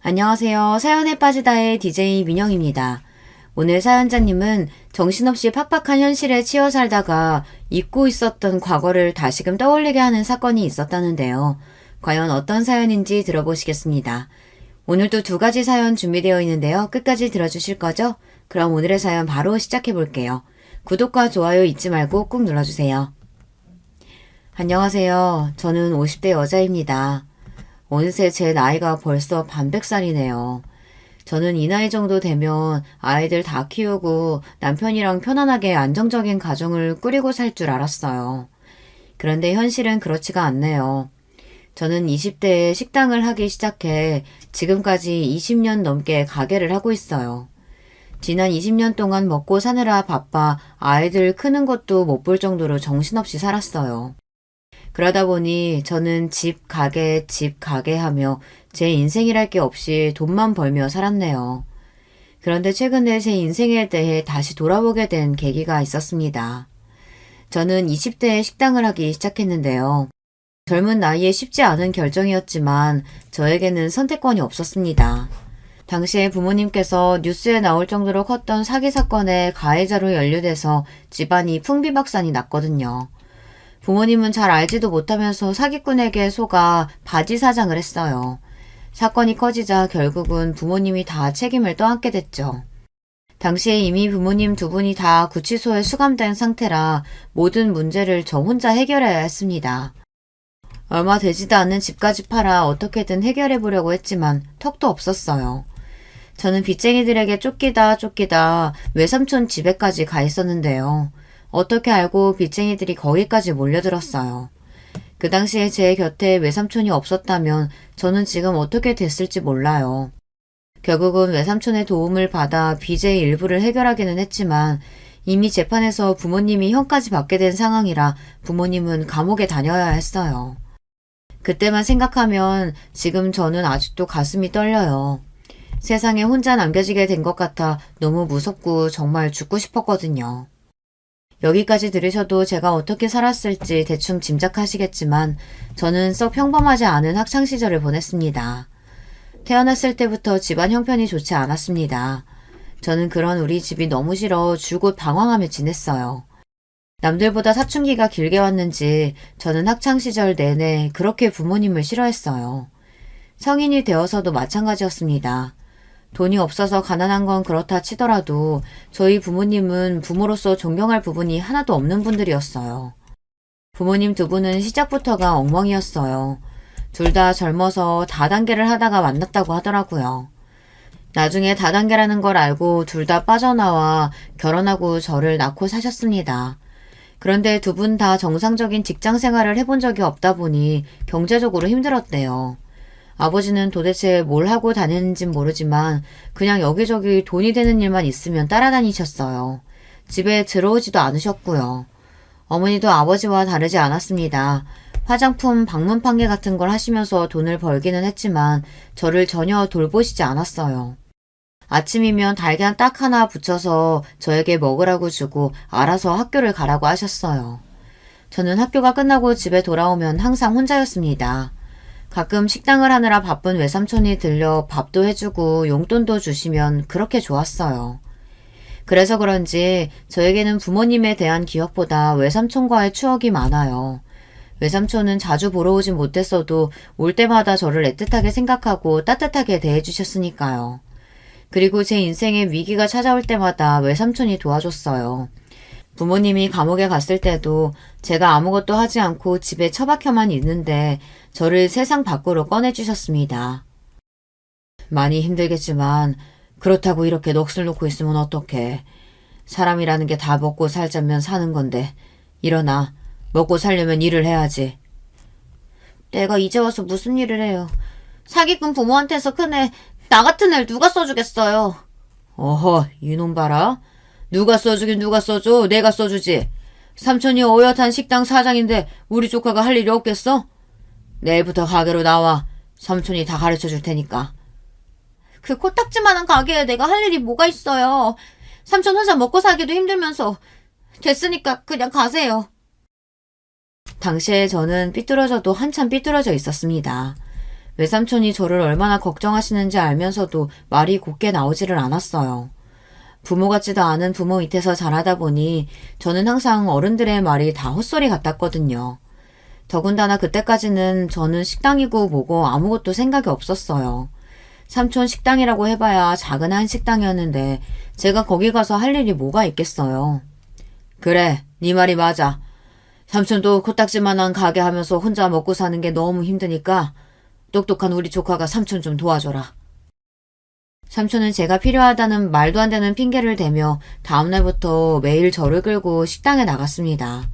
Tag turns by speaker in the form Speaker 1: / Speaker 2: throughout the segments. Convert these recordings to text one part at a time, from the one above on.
Speaker 1: 안녕하세요. 사연에 빠지다의 DJ 민영입니다. 오늘 사연자님은 정신없이 팍팍한 현실에 치여 살다가 잊고 있었던 과거를 다시금 떠올리게 하는 사건이 있었다는데요. 과연 어떤 사연인지 들어보시겠습니다. 오늘도 두 가지 사연 준비되어 있는데요. 끝까지 들어주실 거죠? 그럼 오늘의 사연 바로 시작해 볼게요. 구독과 좋아요 잊지 말고 꾹 눌러주세요. 안녕하세요. 저는 50대 여자입니다. 어느새 제 나이가 벌써 반백살이네요. 저는 이 나이 정도 되면 아이들 다 키우고 남편이랑 편안하게 안정적인 가정을 꾸리고 살 줄 알았어요. 그런데 현실은 그렇지가 않네요. 저는 20대에 식당을 하기 시작해 지금까지 20년 넘게 가게를 하고 있어요. 지난 20년 동안 먹고 사느라 바빠 아이들 크는 것도 못 볼 정도로 정신없이 살았어요. 그러다 보니 저는 집, 가게 하며 제 인생이랄 게 없이 돈만 벌며 살았네요. 그런데 최근에 제 인생에 대해 다시 돌아보게 된 계기가 있었습니다. 저는 20대에 식당을 하기 시작했는데요. 젊은 나이에 쉽지 않은 결정이었지만 저에게는 선택권이 없었습니다. 당시에 부모님께서 뉴스에 나올 정도로 컸던 사기 사건의 가해자로 연루돼서 집안이 풍비박산이 났거든요. 부모님은 잘 알지도 못하면서 사기꾼에게 속아 바지 사장을 했어요. 사건이 커지자 결국은 부모님이 다 책임을 떠안게 됐죠. 당시에 이미 부모님 두 분이 다 구치소에 수감된 상태라 모든 문제를 저 혼자 해결해야 했습니다. 얼마 되지도 않는 집까지 팔아 어떻게든 해결해 보려고 했지만 턱도 없었어요. 저는 빚쟁이들에게 쫓기다 외삼촌 집에까지 가 있었는데요. 어떻게 알고 빚쟁이들이 거기까지 몰려들었어요. 그 당시에 제 곁에 외삼촌이 없었다면 저는 지금 어떻게 됐을지 몰라요. 결국은 외삼촌의 도움을 받아 빚의 일부를 해결하기는 했지만 이미 재판에서 부모님이 형까지 받게 된 상황이라 부모님은 감옥에 다녀야 했어요. 그때만 생각하면 지금 저는 아직도 가슴이 떨려요. 세상에 혼자 남겨지게 된 것 같아 너무 무섭고 정말 죽고 싶었거든요. 여기까지 들으셔도 제가 어떻게 살았을지 대충 짐작하시겠지만 저는 썩 평범하지 않은 학창시절을 보냈습니다. 태어났을 때부터 집안 형편이 좋지 않았습니다. 저는 그런 우리 집이 너무 싫어 줄곧 방황하며 지냈어요. 남들보다 사춘기가 길게 왔는지 저는 학창시절 내내 그렇게 부모님을 싫어했어요. 성인이 되어서도 마찬가지였습니다. 돈이 없어서 가난한 건 그렇다 치더라도 저희 부모님은 부모로서 존경할 부분이 하나도 없는 분들이었어요. 부모님 두 분은 시작부터가 엉망이었어요. 둘 다 젊어서 다단계를 하다가 만났다고 하더라고요. 나중에 다단계라는 걸 알고 둘 다 빠져나와 결혼하고 저를 낳고 사셨습니다. 그런데 두 분 다 정상적인 직장 생활을 해본 적이 없다 보니 경제적으로 힘들었대요. 아버지는 도대체 뭘 하고 다녔는진 모르지만 그냥 여기저기 돈이 되는 일만 있으면 따라다니셨어요. 집에 들어오지도 않으셨고요. 어머니도 아버지와 다르지 않았습니다. 화장품, 방문 판매 같은 걸 하시면서 돈을 벌기는 했지만 저를 전혀 돌보시지 않았어요. 아침이면 달걀 딱 하나 붙여서 저에게 먹으라고 주고 알아서 학교를 가라고 하셨어요. 저는 학교가 끝나고 집에 돌아오면 항상 혼자였습니다. 가끔 식당을 하느라 바쁜 외삼촌이 들려 밥도 해주고 용돈도 주시면 그렇게 좋았어요. 그래서 그런지 저에게는 부모님에 대한 기억보다 외삼촌과의 추억이 많아요. 외삼촌은 자주 보러 오진 못했어도 올 때마다 저를 애틋하게 생각하고 따뜻하게 대해주셨으니까요. 그리고 제 인생에 위기가 찾아올 때마다 외삼촌이 도와줬어요. 부모님이 감옥에 갔을 때도 제가 아무것도 하지 않고 집에 처박혀만 있는데 저를 세상 밖으로 꺼내주셨습니다. 많이 힘들겠지만 그렇다고 이렇게 넋을 놓고 있으면 어떡해. 사람이라는 게 다 먹고 살자면 사는 건데 일어나. 먹고 살려면 일을 해야지. 내가 이제 와서 무슨 일을 해요. 사기꾼 부모한테서 큰 애, 나 같은 애를 누가 써주겠어요. 어허, 이놈 봐라. 누가 써주긴 누가 써줘. 내가 써주지. 삼촌이 어엿한 식당 사장인데 우리 조카가 할 일이 없겠어? 내일부터 가게로 나와. 삼촌이 다 가르쳐 줄 테니까. 그 코딱지만한 가게에 내가 할 일이 뭐가 있어요. 삼촌 혼자 먹고 살기도 힘들면서. 됐으니까 그냥 가세요. 당시에 저는 삐뚤어져도 한참 삐뚤어져 있었습니다. 외삼촌이 저를 얼마나 걱정하시는지 알면서도 말이 곱게 나오지를 않았어요. 부모 같지도 않은 부모 밑에서 자라다 보니 저는 항상 어른들의 말이 다 헛소리 같았거든요. 더군다나 그때까지는 저는 식당이고 뭐고 아무것도 생각이 없었어요. 삼촌 식당이라고 해봐야 작은 한식당이었는데 제가 거기 가서 할 일이 뭐가 있겠어요. 그래, 네 말이 맞아. 삼촌도 코딱지만한 가게 하면서 혼자 먹고 사는 게 너무 힘드니까 똑똑한 우리 조카가 삼촌 좀 도와줘라. 삼촌은 제가 필요하다는 말도 안 되는 핑계를 대며 다음날부터 매일 저를 끌고 식당에 나갔습니다.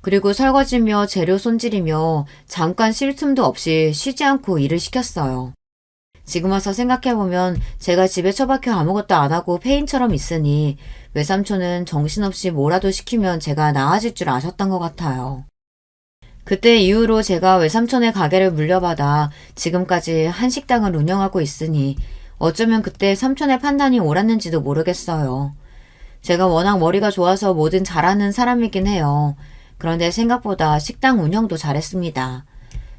Speaker 1: 그리고 설거지며 재료 손질이며 잠깐 쉴 틈도 없이 쉬지 않고 일을 시켰어요. 지금 와서 생각해보면 제가 집에 처박혀 아무것도 안 하고 폐인처럼 있으니 외삼촌은 정신없이 뭐라도 시키면 제가 나아질 줄 아셨던 것 같아요. 그때 이후로 제가 외삼촌의 가게를 물려받아 지금까지 한식당을 운영하고 있으니 어쩌면 그때 삼촌의 판단이 옳았는지도 모르겠어요. 제가 워낙 머리가 좋아서 뭐든 잘하는 사람이긴 해요. 그런데 생각보다 식당 운영도 잘했습니다.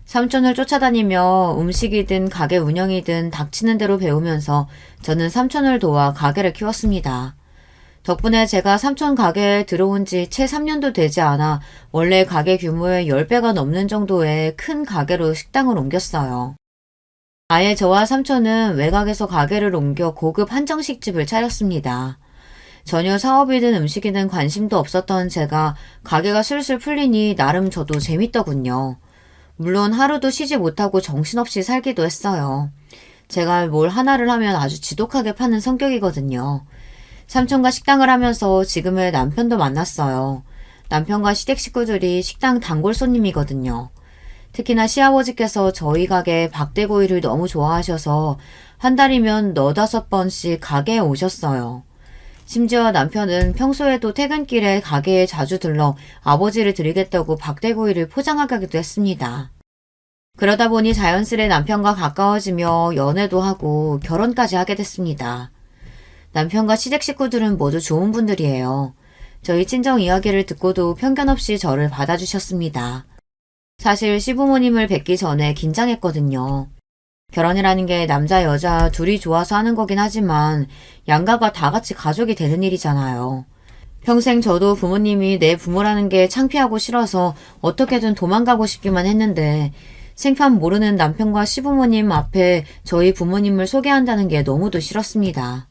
Speaker 1: 삼촌을 쫓아다니며 음식이든 가게 운영이든 닥치는 대로 배우면서 저는 삼촌을 도와 가게를 키웠습니다. 덕분에 제가 삼촌 가게에 들어온 지 채 3년도 되지 않아 원래 가게 규모의 10배가 넘는 정도의 큰 가게로 식당을 옮겼어요. 아예 저와 삼촌은 외곽에서 가게를 옮겨 고급 한정식집을 차렸습니다. 전혀 사업이든 음식이든 관심도 없었던 제가 가게가 술술 풀리니 나름 저도 재밌더군요. 물론 하루도 쉬지 못하고 정신없이 살기도 했어요. 제가 뭘 하나를 하면 아주 지독하게 파는 성격이거든요. 삼촌과 식당을 하면서 지금의 남편도 만났어요. 남편과 시댁 식구들이 식당 단골 손님이거든요. 특히나 시아버지께서 저희 가게 박대구이를 너무 좋아하셔서 한 달이면 너다섯 번씩 가게에 오셨어요. 심지어 남편은 평소에도 퇴근길에 가게에 자주 들러 아버지를 드리겠다고 박대구이를 포장하기도 했습니다. 그러다 보니 자연스레 남편과 가까워지며 연애도 하고 결혼까지 하게 됐습니다. 남편과 시댁 식구들은 모두 좋은 분들이에요. 저희 친정 이야기를 듣고도 편견 없이 저를 받아주셨습니다. 사실 시부모님을 뵙기 전에 긴장했거든요. 결혼이라는 게 남자 여자 둘이 좋아서 하는 거긴 하지만 양가가 다 같이 가족이 되는 일이잖아요. 평생 저도 부모님이 내 부모라는 게 창피하고 싫어서 어떻게든 도망가고 싶기만 했는데 생판 모르는 남편과 시부모님 앞에 저희 부모님을 소개한다는 게 너무도 싫었습니다.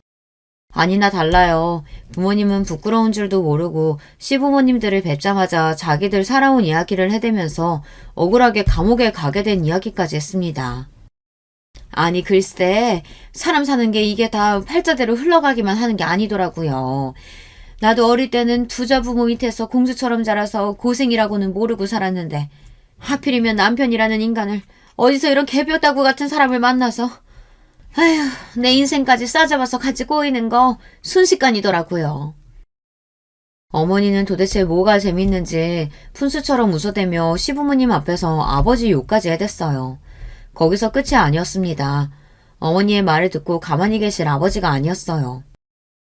Speaker 1: 아니나 달라요. 부모님은 부끄러운 줄도 모르고 시부모님들을 뵙자마자 자기들 살아온 이야기를 해대면서 억울하게 감옥에 가게 된 이야기까지 했습니다. 아니 글쎄 사람 사는 게 이게 다 팔자대로 흘러가기만 하는 게 아니더라고요. 나도 어릴 때는 부자 부모 밑에서 공주처럼 자라서 고생이라고는 모르고 살았는데 하필이면 남편이라는 인간을 어디서 이런 개뼈다구 같은 사람을 만나서 아휴 내 인생까지 싸잡아서 같이 꼬이는 거 순식간이더라고요. 어머니는 도대체 뭐가 재밌는지 푼수처럼 웃어대며 시부모님 앞에서 아버지 욕까지 해댔어요. 거기서 끝이 아니었습니다. 어머니의 말을 듣고 가만히 계실 아버지가 아니었어요.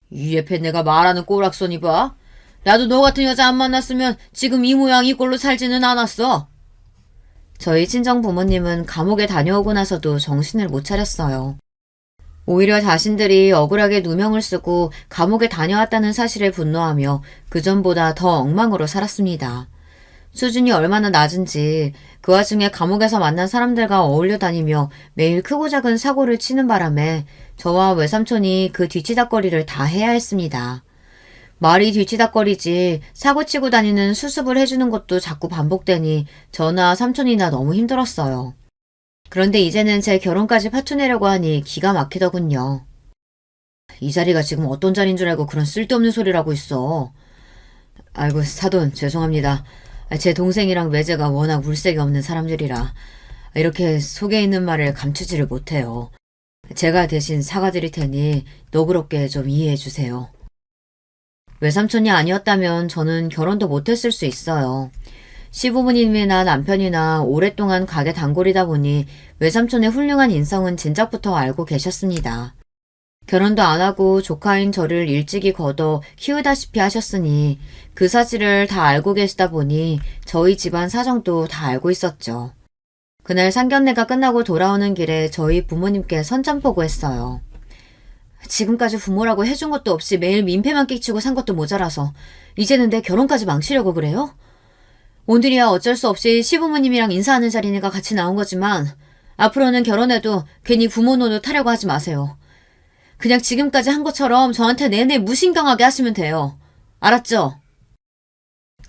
Speaker 1: 이 옆에 내가 말하는 꼬락서니 봐. 나도 너 같은 여자 안 만났으면 지금 이 모양 이 꼴로 살지는 않았어. 저희 친정 부모님은 감옥에 다녀오고 나서도 정신을 못 차렸어요. 오히려 자신들이 억울하게 누명을 쓰고 감옥에 다녀왔다는 사실에 분노하며 그전보다 더 엉망으로 살았습니다. 수준이 얼마나 낮은지 그 와중에 감옥에서 만난 사람들과 어울려 다니며 매일 크고 작은 사고를 치는 바람에 저와 외삼촌이 그 뒤치다꺼리를 다 해야 했습니다. 말이 뒤치다꺼리지 사고 치고 다니는 수습을 해주는 것도 자꾸 반복되니 저나 삼촌이나 너무 힘들었어요. 그런데 이제는 제 결혼까지 파투내려고 하니 기가 막히더군요. 이 자리가 지금 어떤 자리인 줄 알고 그런 쓸데없는 소리를 하고 있어. 아이고 사돈 죄송합니다. 제 동생이랑 매제가 워낙 물색이 없는 사람들이라 이렇게 속에 있는 말을 감추지를 못해요. 제가 대신 사과드릴 테니 너그럽게 좀 이해해 주세요. 외삼촌이 아니었다면 저는 결혼도 못했을 수 있어요. 시부모님이나 남편이나 오랫동안 가게 단골이다 보니 외삼촌의 훌륭한 인성은 진작부터 알고 계셨습니다. 결혼도 안 하고 조카인 저를 일찍이 걷어 키우다시피 하셨으니 그 사실을 다 알고 계시다 보니 저희 집안 사정도 다 알고 있었죠. 그날 상견례가 끝나고 돌아오는 길에 저희 부모님께 선전포고했어요. 지금까지 부모라고 해준 것도 없이 매일 민폐만 끼치고 산 것도 모자라서 이제는 내 결혼까지 망치려고 그래요? 오늘이야 어쩔 수 없이 시부모님이랑 인사하는 자리니까 같이 나온 거지만 앞으로는 결혼해도 괜히 부모 노릇 하려고 하지 마세요. 그냥 지금까지 한 것처럼 저한테 내내 무신경하게 하시면 돼요. 알았죠?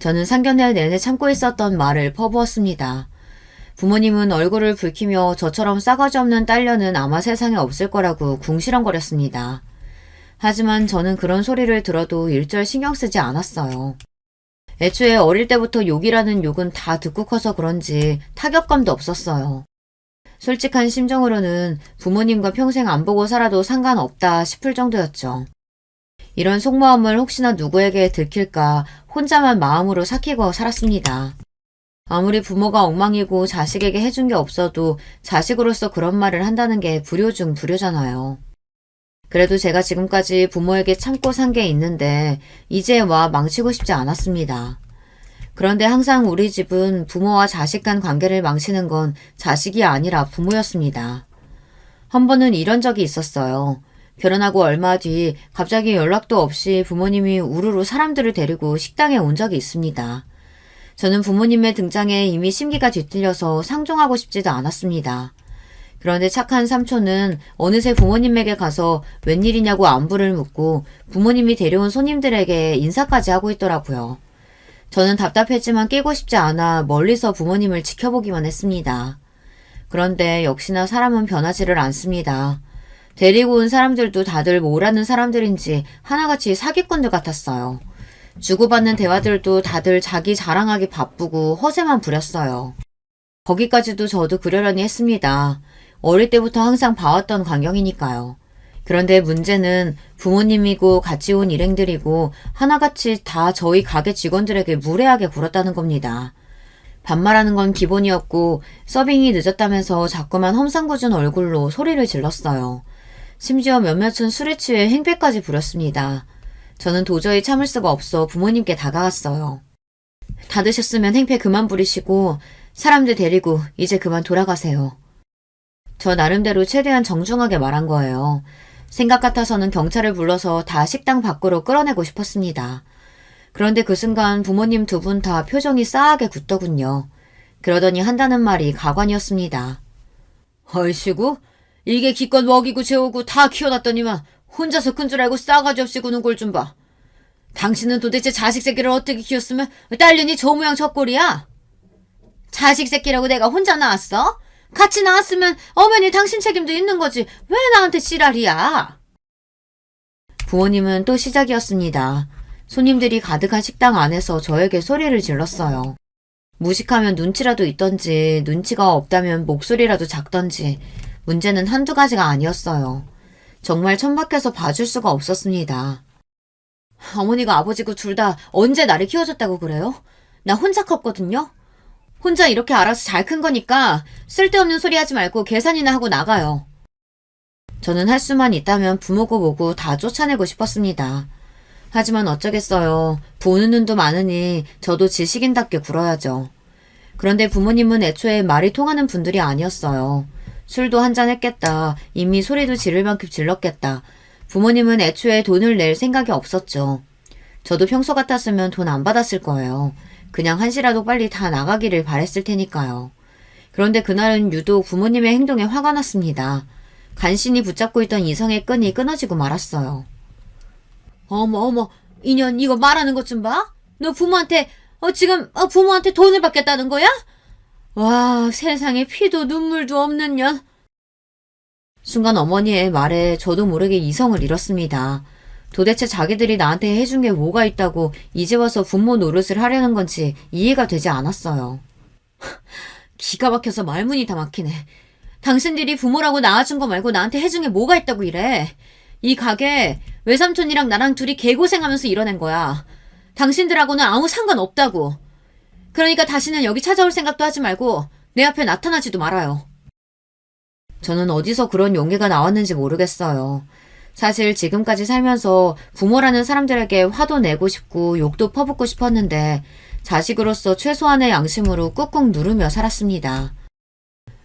Speaker 1: 저는 상견례 내내 참고 있었던 말을 퍼부었습니다. 부모님은 얼굴을 붉히며 저처럼 싸가지 없는 딸녀는 아마 세상에 없을 거라고 궁시렁거렸습니다. 하지만 저는 그런 소리를 들어도 일절 신경 쓰지 않았어요. 애초에 어릴 때부터 욕이라는 욕은 다 듣고 커서 그런지 타격감도 없었어요. 솔직한 심정으로는 부모님과 평생 안 보고 살아도 상관없다 싶을 정도였죠. 이런 속마음을 혹시나 누구에게 들킬까 혼자만 마음으로 삭히고 살았습니다. 아무리 부모가 엉망이고 자식에게 해준 게 없어도 자식으로서 그런 말을 한다는 게 불효 중 불효잖아요. 그래도 제가 지금까지 부모에게 참고 산 게 있는데 이제 와 망치고 싶지 않았습니다. 그런데 항상 우리 집은 부모와 자식 간 관계를 망치는 건 자식이 아니라 부모였습니다. 한 번은 이런 적이 있었어요. 결혼하고 얼마 뒤 갑자기 연락도 없이 부모님이 우르르 사람들을 데리고 식당에 온 적이 있습니다. 저는 부모님의 등장에 이미 심기가 뒤틀려서 상종하고 싶지도 않았습니다. 그런데 착한 삼촌은 어느새 부모님에게 가서 웬일이냐고 안부를 묻고 부모님이 데려온 손님들에게 인사까지 하고 있더라고요. 저는 답답했지만 끼고 싶지 않아 멀리서 부모님을 지켜보기만 했습니다. 그런데 역시나 사람은 변하지를 않습니다. 데리고 온 사람들도 다들 뭐라는 사람들인지 하나같이 사기꾼들 같았어요. 주고받는 대화들도 다들 자기 자랑하기 바쁘고 허세만 부렸어요. 거기까지도 저도 그러려니 했습니다. 어릴 때부터 항상 봐왔던 광경이니까요. 그런데 문제는 부모님이고 같이 온 일행들이고 하나같이 다 저희 가게 직원들에게 무례하게 굴었다는 겁니다. 반말하는 건 기본이었고 서빙이 늦었다면서 자꾸만 험상궂은 얼굴로 소리를 질렀어요. 심지어 몇몇은 술에 취해 행패까지 부렸습니다. 저는 도저히 참을 수가 없어 부모님께 다가갔어요. 다 드셨으면 행패 그만 부리시고 사람들 데리고 이제 그만 돌아가세요. 저 나름대로 최대한 정중하게 말한 거예요. 생각 같아서는 경찰을 불러서 다 식당 밖으로 끌어내고 싶었습니다. 그런데 그 순간 부모님 두 분 다 표정이 싸하게 굳더군요. 그러더니 한다는 말이 가관이었습니다. 얼씨구, 이게 기껏 먹이고 재우고 다 키워놨더니만 혼자서 큰 줄 알고 싸가지 없이 구는 꼴 좀 봐. 당신은 도대체 자식 새끼를 어떻게 키웠으면 딸년이 저 모양 저 꼴이야? 자식 새끼라고 내가 혼자 낳았어? 같이 낳았으면 어머니 당신 책임도 있는 거지. 왜 나한테 지랄이야? 부모님은 또 시작이었습니다. 손님들이 가득한 식당 안에서 저에게 소리를 질렀어요. 무식하면 눈치라도 있던지 눈치가 없다면 목소리라도 작던지 문제는 한두 가지가 아니었어요. 정말 천박해서 봐줄 수가 없었습니다. 어머니가 아버지고 둘 다 언제 나를 키워줬다고 그래요? 나 혼자 컸거든요? 혼자 이렇게 알아서 잘 큰 거니까 쓸데없는 소리 하지 말고 계산이나 하고 나가요. 저는 할 수만 있다면 부모고 뭐고 다 쫓아내고 싶었습니다. 하지만 어쩌겠어요. 보는 눈도 많으니 저도 지식인답게 굴어야죠. 그런데 부모님은 애초에 말이 통하는 분들이 아니었어요. 술도 한잔 했겠다. 이미 소리도 지를 만큼 질렀겠다. 부모님은 애초에 돈을 낼 생각이 없었죠. 저도 평소 같았으면 돈 안 받았을 거예요. 그냥 한시라도 빨리 다 나가기를 바랬을 테니까요. 그런데 그날은 유독 부모님의 행동에 화가 났습니다. 간신히 붙잡고 있던 이성의 끈이 끊어지고 말았어요. 어머, 인연 이거 말하는 것 좀 봐? 너 부모한테 지금 부모한테 돈을 받겠다는 거야? 와, 세상에 피도 눈물도 없는 년. 순간 어머니의 말에 저도 모르게 이성을 잃었습니다. 도대체 자기들이 나한테 해준 게 뭐가 있다고 이제 와서 부모 노릇을 하려는 건지 이해가 되지 않았어요. 기가 막혀서 말문이 다 막히네. 당신들이 부모라고 낳아준 거 말고 나한테 해준 게 뭐가 있다고 이래. 이 가게 외삼촌이랑 나랑 둘이 개고생하면서 이뤄낸 거야. 당신들하고는 아무 상관없다고. 그러니까 다시는 여기 찾아올 생각도 하지 말고 내 앞에 나타나지도 말아요. 저는 어디서 그런 용기가 나왔는지 모르겠어요. 사실 지금까지 살면서 부모라는 사람들에게 화도 내고 싶고 욕도 퍼붓고 싶었는데 자식으로서 최소한의 양심으로 꾹꾹 누르며 살았습니다.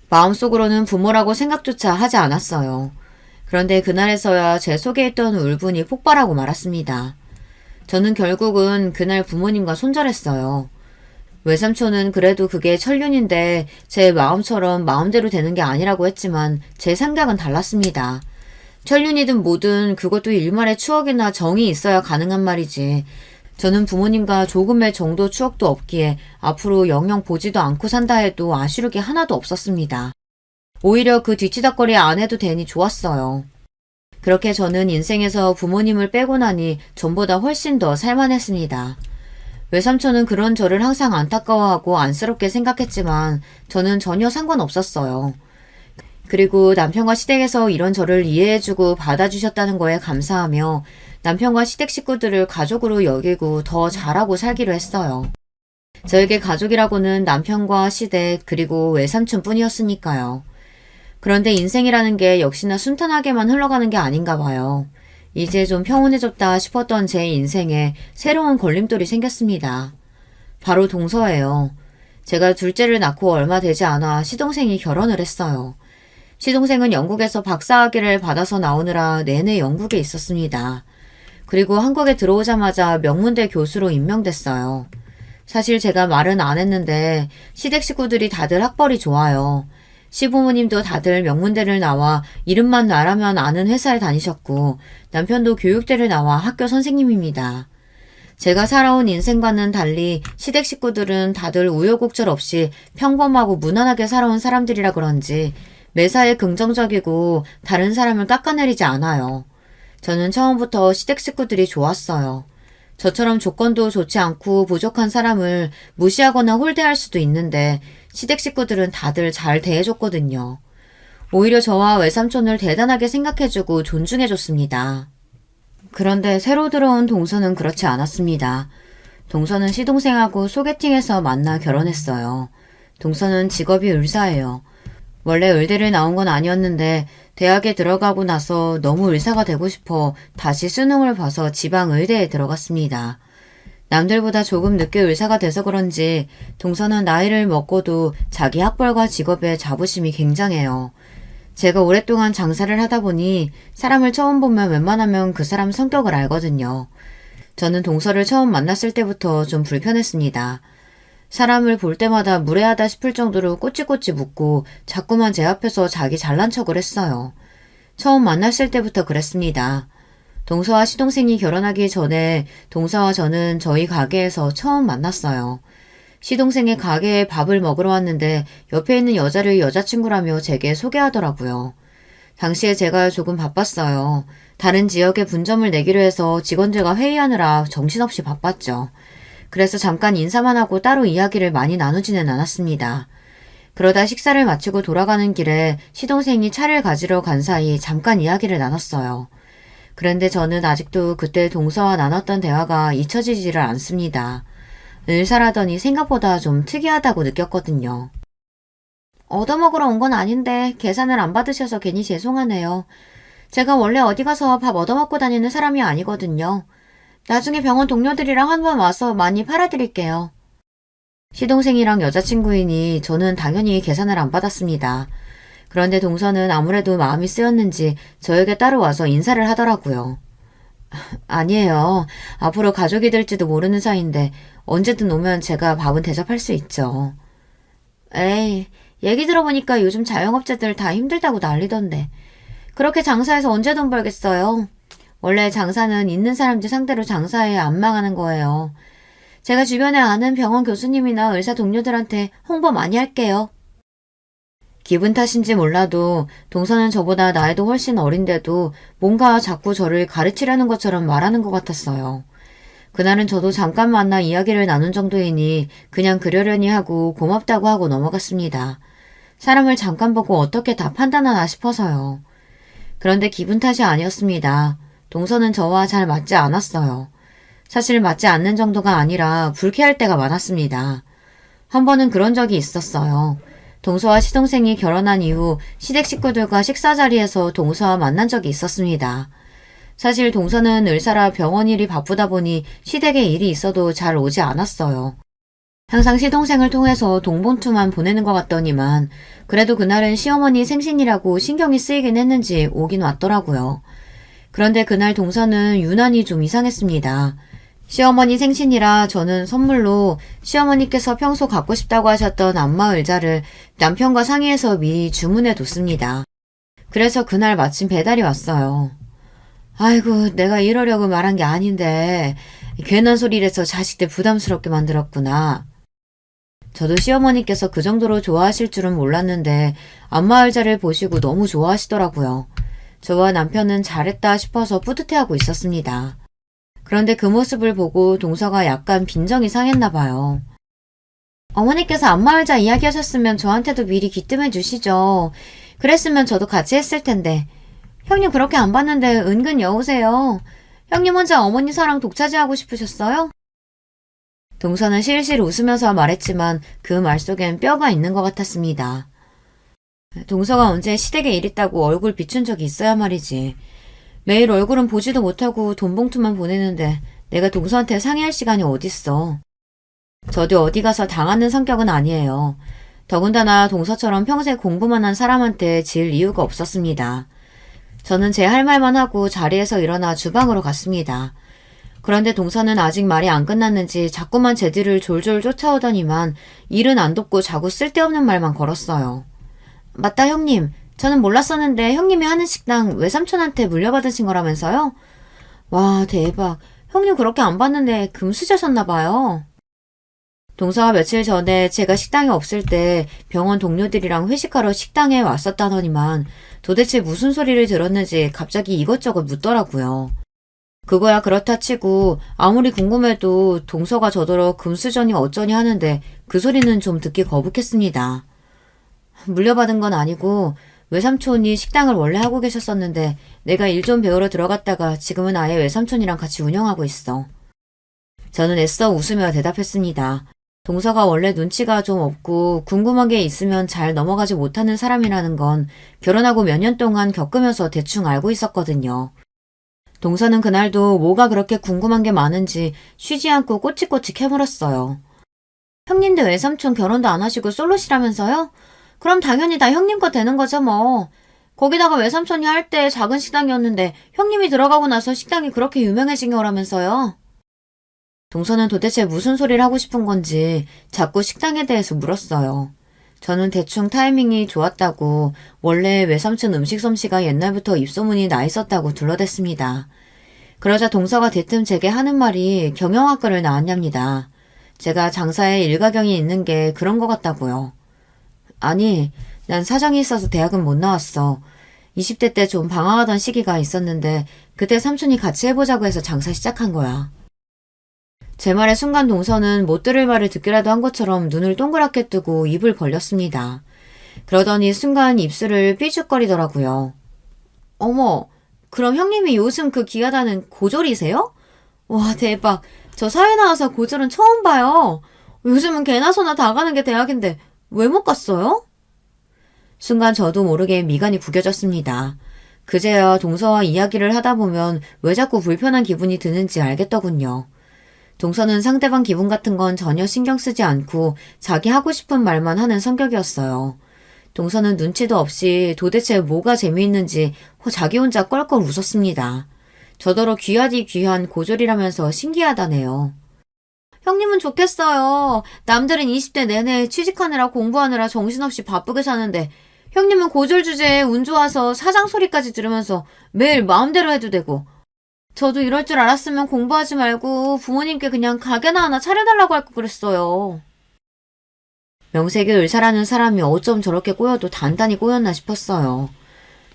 Speaker 1: 마음속으로는 부모라고 생각조차 하지 않았어요. 그런데 그날에서야 제 속에 있던 울분이 폭발하고 말았습니다. 저는 결국은 그날 부모님과 손절했어요. 외삼촌은 그래도 그게 천륜인데 제 마음처럼 마음대로 되는 게 아니라고 했지만 제 생각은 달랐습니다. 천륜이든 뭐든 그것도 일말의 추억이나 정이 있어야 가능한 말이지. 저는 부모님과 조금의 정도 추억도 없기에 앞으로 영영 보지도 않고 산다 해도 아쉬울 게 하나도 없었습니다. 오히려 그 뒤치다거리 안 해도 되니 좋았어요. 그렇게 저는 인생에서 부모님을 빼고 나니 전보다 훨씬 더 살만했습니다. 외삼촌은 그런 저를 항상 안타까워하고 안쓰럽게 생각했지만 저는 전혀 상관없었어요. 그리고 남편과 시댁에서 이런 저를 이해해주고 받아주셨다는 거에 감사하며 남편과 시댁 식구들을 가족으로 여기고 더 잘하고 살기로 했어요. 저에게 가족이라고는 남편과 시댁 그리고 외삼촌 뿐이었으니까요. 그런데 인생이라는 게 역시나 순탄하게만 흘러가는 게 아닌가 봐요. 이제 좀 평온해졌다 싶었던 제 인생에 새로운 걸림돌이 생겼습니다. 바로 동서예요. 제가 둘째를 낳고 얼마 되지 않아 시동생이 결혼을 했어요. 시동생은 영국에서 박사학위를 받아서 나오느라 내내 영국에 있었습니다. 그리고 한국에 들어오자마자 명문대 교수로 임명됐어요. 사실 제가 말은 안 했는데 시댁 식구들이 다들 학벌이 좋아요. 시부모님도 다들 명문대를 나와 이름만 나라면 아는 회사에 다니셨고 남편도 교육대를 나와 학교 선생님입니다. 제가 살아온 인생과는 달리 시댁 식구들은 다들 우여곡절 없이 평범하고 무난하게 살아온 사람들이라 그런지 매사에 긍정적이고 다른 사람을 깎아내리지 않아요. 저는 처음부터 시댁 식구들이 좋았어요. 저처럼 조건도 좋지 않고 부족한 사람을 무시하거나 홀대할 수도 있는데 시댁 식구들은 다들 잘 대해줬거든요. 오히려 저와 외삼촌을 대단하게 생각해주고 존중해줬습니다. 그런데 새로 들어온 동서는 그렇지 않았습니다. 동서는 시동생하고 소개팅에서 만나 결혼했어요. 동서는 직업이 의사예요. 원래 의대를 나온 건 아니었는데 대학에 들어가고 나서 너무 의사가 되고 싶어 다시 수능을 봐서 지방 의대에 들어갔습니다. 남들보다 조금 늦게 의사가 돼서 그런지 동서는 나이를 먹고도 자기 학벌과 직업에 자부심이 굉장해요. 제가 오랫동안 장사를 하다 보니 사람을 처음 보면 웬만하면 그 사람 성격을 알거든요. 저는 동서를 처음 만났을 때부터 좀 불편했습니다. 사람을 볼 때마다 무례하다 싶을 정도로 꼬치꼬치 묻고 자꾸만 제 앞에서 자기 잘난 척을 했어요. 처음 만났을 때부터 그랬습니다. 동서와 시동생이 결혼하기 전에 동서와 저는 저희 가게에서 처음 만났어요. 시동생의 가게에 밥을 먹으러 왔는데 옆에 있는 여자를 여자친구라며 제게 소개하더라고요. 당시에 제가 조금 바빴어요. 다른 지역에 분점을 내기로 해서 직원들과 회의하느라 정신없이 바빴죠. 그래서 잠깐 인사만 하고 따로 이야기를 많이 나누지는 않았습니다. 그러다 식사를 마치고 돌아가는 길에 시동생이 차를 가지러 간 사이 잠깐 이야기를 나눴어요. 그런데 저는 아직도 그때 동서와 나눴던 대화가 잊혀지지를 않습니다. 의사라더니 생각보다 좀 특이하다고 느꼈거든요. 얻어먹으러 온 건 아닌데 계산을 안 받으셔서 괜히 죄송하네요. 제가 원래 어디 가서 밥 얻어먹고 다니는 사람이 아니거든요. 나중에 병원 동료들이랑 한번 와서 많이 팔아드릴게요. 시동생이랑 여자친구이니 저는 당연히 계산을 안 받았습니다. 그런데 동서는 아무래도 마음이 쓰였는지 저에게 따로 와서 인사를 하더라고요. 아니에요. 앞으로 가족이 될지도 모르는 사이인데 언제든 오면 제가 밥은 대접할 수 있죠. 에이, 얘기 들어보니까 요즘 자영업자들 다 힘들다고 난리던데. 그렇게 장사해서 언제 돈 벌겠어요? 원래 장사는 있는 사람들 상대로 장사해야 안 망하는 거예요. 제가 주변에 아는 병원 교수님이나 의사 동료들한테 홍보 많이 할게요. 기분 탓인지 몰라도 동서는 저보다 나이도 훨씬 어린데도 뭔가 자꾸 저를 가르치려는 것처럼 말하는 것 같았어요. 그날은 저도 잠깐 만나 이야기를 나눈 정도이니 그냥 그러려니 하고 고맙다고 하고 넘어갔습니다. 사람을 잠깐 보고 어떻게 다 판단하나 싶어서요. 그런데 기분 탓이 아니었습니다. 동서는 저와 잘 맞지 않았어요. 사실 맞지 않는 정도가 아니라 불쾌할 때가 많았습니다. 한 번은 그런 적이 있었어요. 동서와 시동생이 결혼한 이후 시댁 식구들과 식사 자리에서 동서와 만난 적이 있었습니다. 사실 동서는 의사라 병원 일이 바쁘다 보니 시댁에 일이 있어도 잘 오지 않았어요. 항상 시동생을 통해서 동봉투만 보내는 것 같더니만 그래도 그날은 시어머니 생신이라고 신경이 쓰이긴 했는지 오긴 왔더라고요. 그런데 그날 동서는 유난히 좀 이상했습니다. 시어머니 생신이라 저는 선물로 시어머니께서 평소 갖고 싶다고 하셨던 안마 의자를 남편과 상의해서 미리 주문해 뒀습니다. 그래서 그날 마침 배달이 왔어요. 아이고, 내가 이러려고 말한 게 아닌데 괜한 소리를 해서 자식들 부담스럽게 만들었구나. 저도 시어머니께서 그 정도로 좋아하실 줄은 몰랐는데 안마 의자를 보시고 너무 좋아하시더라고요. 저와 남편은 잘했다 싶어서 뿌듯해하고 있었습니다. 그런데 그 모습을 보고 동서가 약간 빈정이 상했나 봐요. 어머니께서 안마의자 이야기하셨으면 저한테도 미리 귀뜸해 주시죠. 그랬으면 저도 같이 했을 텐데. 형님 그렇게 안 봤는데 은근 여우세요. 형님 혼자 어머니 사랑 독차지하고 싶으셨어요? 동서는 실실 웃으면서 말했지만 그 말 속엔 뼈가 있는 것 같았습니다. 동서가 언제 시댁에 일 있다고 얼굴 비춘 적이 있어야 말이지. 매일 얼굴은 보지도 못하고 돈 봉투만 보내는데 내가 동서한테 상의할 시간이 어딨어. 저도 어디 가서 당하는 성격은 아니에요. 더군다나 동서처럼 평생 공부만 한 사람한테 질 이유가 없었습니다. 저는 제 할 말만 하고 자리에서 일어나 주방으로 갔습니다. 그런데 동서는 아직 말이 안 끝났는지 자꾸만 제 뒤를 졸졸 쫓아오더니만 일은 안 돕고 자꾸 쓸데없는 말만 걸었어요. 맞다 형님. 저는 몰랐었는데 형님이 하는 식당 외삼촌한테 물려받으신 거라면서요? 와 대박. 형님 그렇게 안 봤는데 금수저셨나봐요. 동서가 며칠 전에 제가 식당에 없을 때 병원 동료들이랑 회식하러 식당에 왔었다더니만 도대체 무슨 소리를 들었는지 갑자기 이것저것 묻더라고요. 그거야 그렇다 치고 아무리 궁금해도 동서가 저더러 금수저니 어쩌니 하는데 그 소리는 좀 듣기 거북했습니다. 물려받은 건 아니고 외삼촌이 식당을 원래 하고 계셨었는데 내가 일 좀 배우러 들어갔다가 지금은 아예 외삼촌이랑 같이 운영하고 있어. 저는 애써 웃으며 대답했습니다. 동서가 원래 눈치가 좀 없고 궁금한 게 있으면 잘 넘어가지 못하는 사람이라는 건 결혼하고 몇 년 동안 겪으면서 대충 알고 있었거든요. 동서는 그날도 뭐가 그렇게 궁금한 게 많은지 쉬지 않고 꼬치꼬치 캐물었어요. 형님도 외삼촌 결혼도 안 하시고 솔로시라면서요? 그럼 당연히 다 형님 거 되는 거죠 뭐. 거기다가 외삼촌이 할 때 작은 식당이었는데 형님이 들어가고 나서 식당이 그렇게 유명해진 거라면서요. 동서는 도대체 무슨 소리를 하고 싶은 건지 자꾸 식당에 대해서 물었어요. 저는 대충 타이밍이 좋았다고 원래 외삼촌 음식 솜씨가 옛날부터 입소문이 나 있었다고 둘러댔습니다. 그러자 동서가 대뜸 제게 하는 말이 경영학과를 나왔답니다. 제가 장사에 일가경이 있는 게 그런 것 같다고요. 아니, 난 사정이 있어서 대학은 못 나왔어. 20대 때 좀 방황하던 시기가 있었는데 그때 삼촌이 같이 해보자고 해서 장사 시작한 거야. 제 말에 순간 동서는 못 들을 말을 듣기라도 한 것처럼 눈을 동그랗게 뜨고 입을 벌렸습니다. 그러더니 순간 입술을 삐죽거리더라고요. 어머, 그럼 형님이 요즘 그 귀하다는 고졸이세요? 와, 대박. 저 사회 나와서 고졸은 처음 봐요. 요즘은 개나 소나 다 가는 게 대학인데 왜 못 갔어요? 순간 저도 모르게 미간이 구겨졌습니다. 그제야 동서와 이야기를 하다 보면 왜 자꾸 불편한 기분이 드는지 알겠더군요. 동서는 상대방 기분 같은 건 전혀 신경 쓰지 않고 자기 하고 싶은 말만 하는 성격이었어요. 동서는 눈치도 없이 도대체 뭐가 재미있는지 자기 혼자 껄껄 웃었습니다. 저더러 귀하디 귀한 고졸이라면서 신기하다네요. 형님은 좋겠어요. 남들은 20대 내내 취직하느라 공부하느라 정신없이 바쁘게 사는데 형님은 고졸 주제에 운 좋아서 사장 소리까지 들으면서 매일 마음대로 해도 되고 저도 이럴 줄 알았으면 공부하지 말고 부모님께 그냥 가게나 하나 차려달라고 할 거 그랬어요. 명색이 의사라는 사람이 어쩜 저렇게 꼬여도 단단히 꼬였나 싶었어요.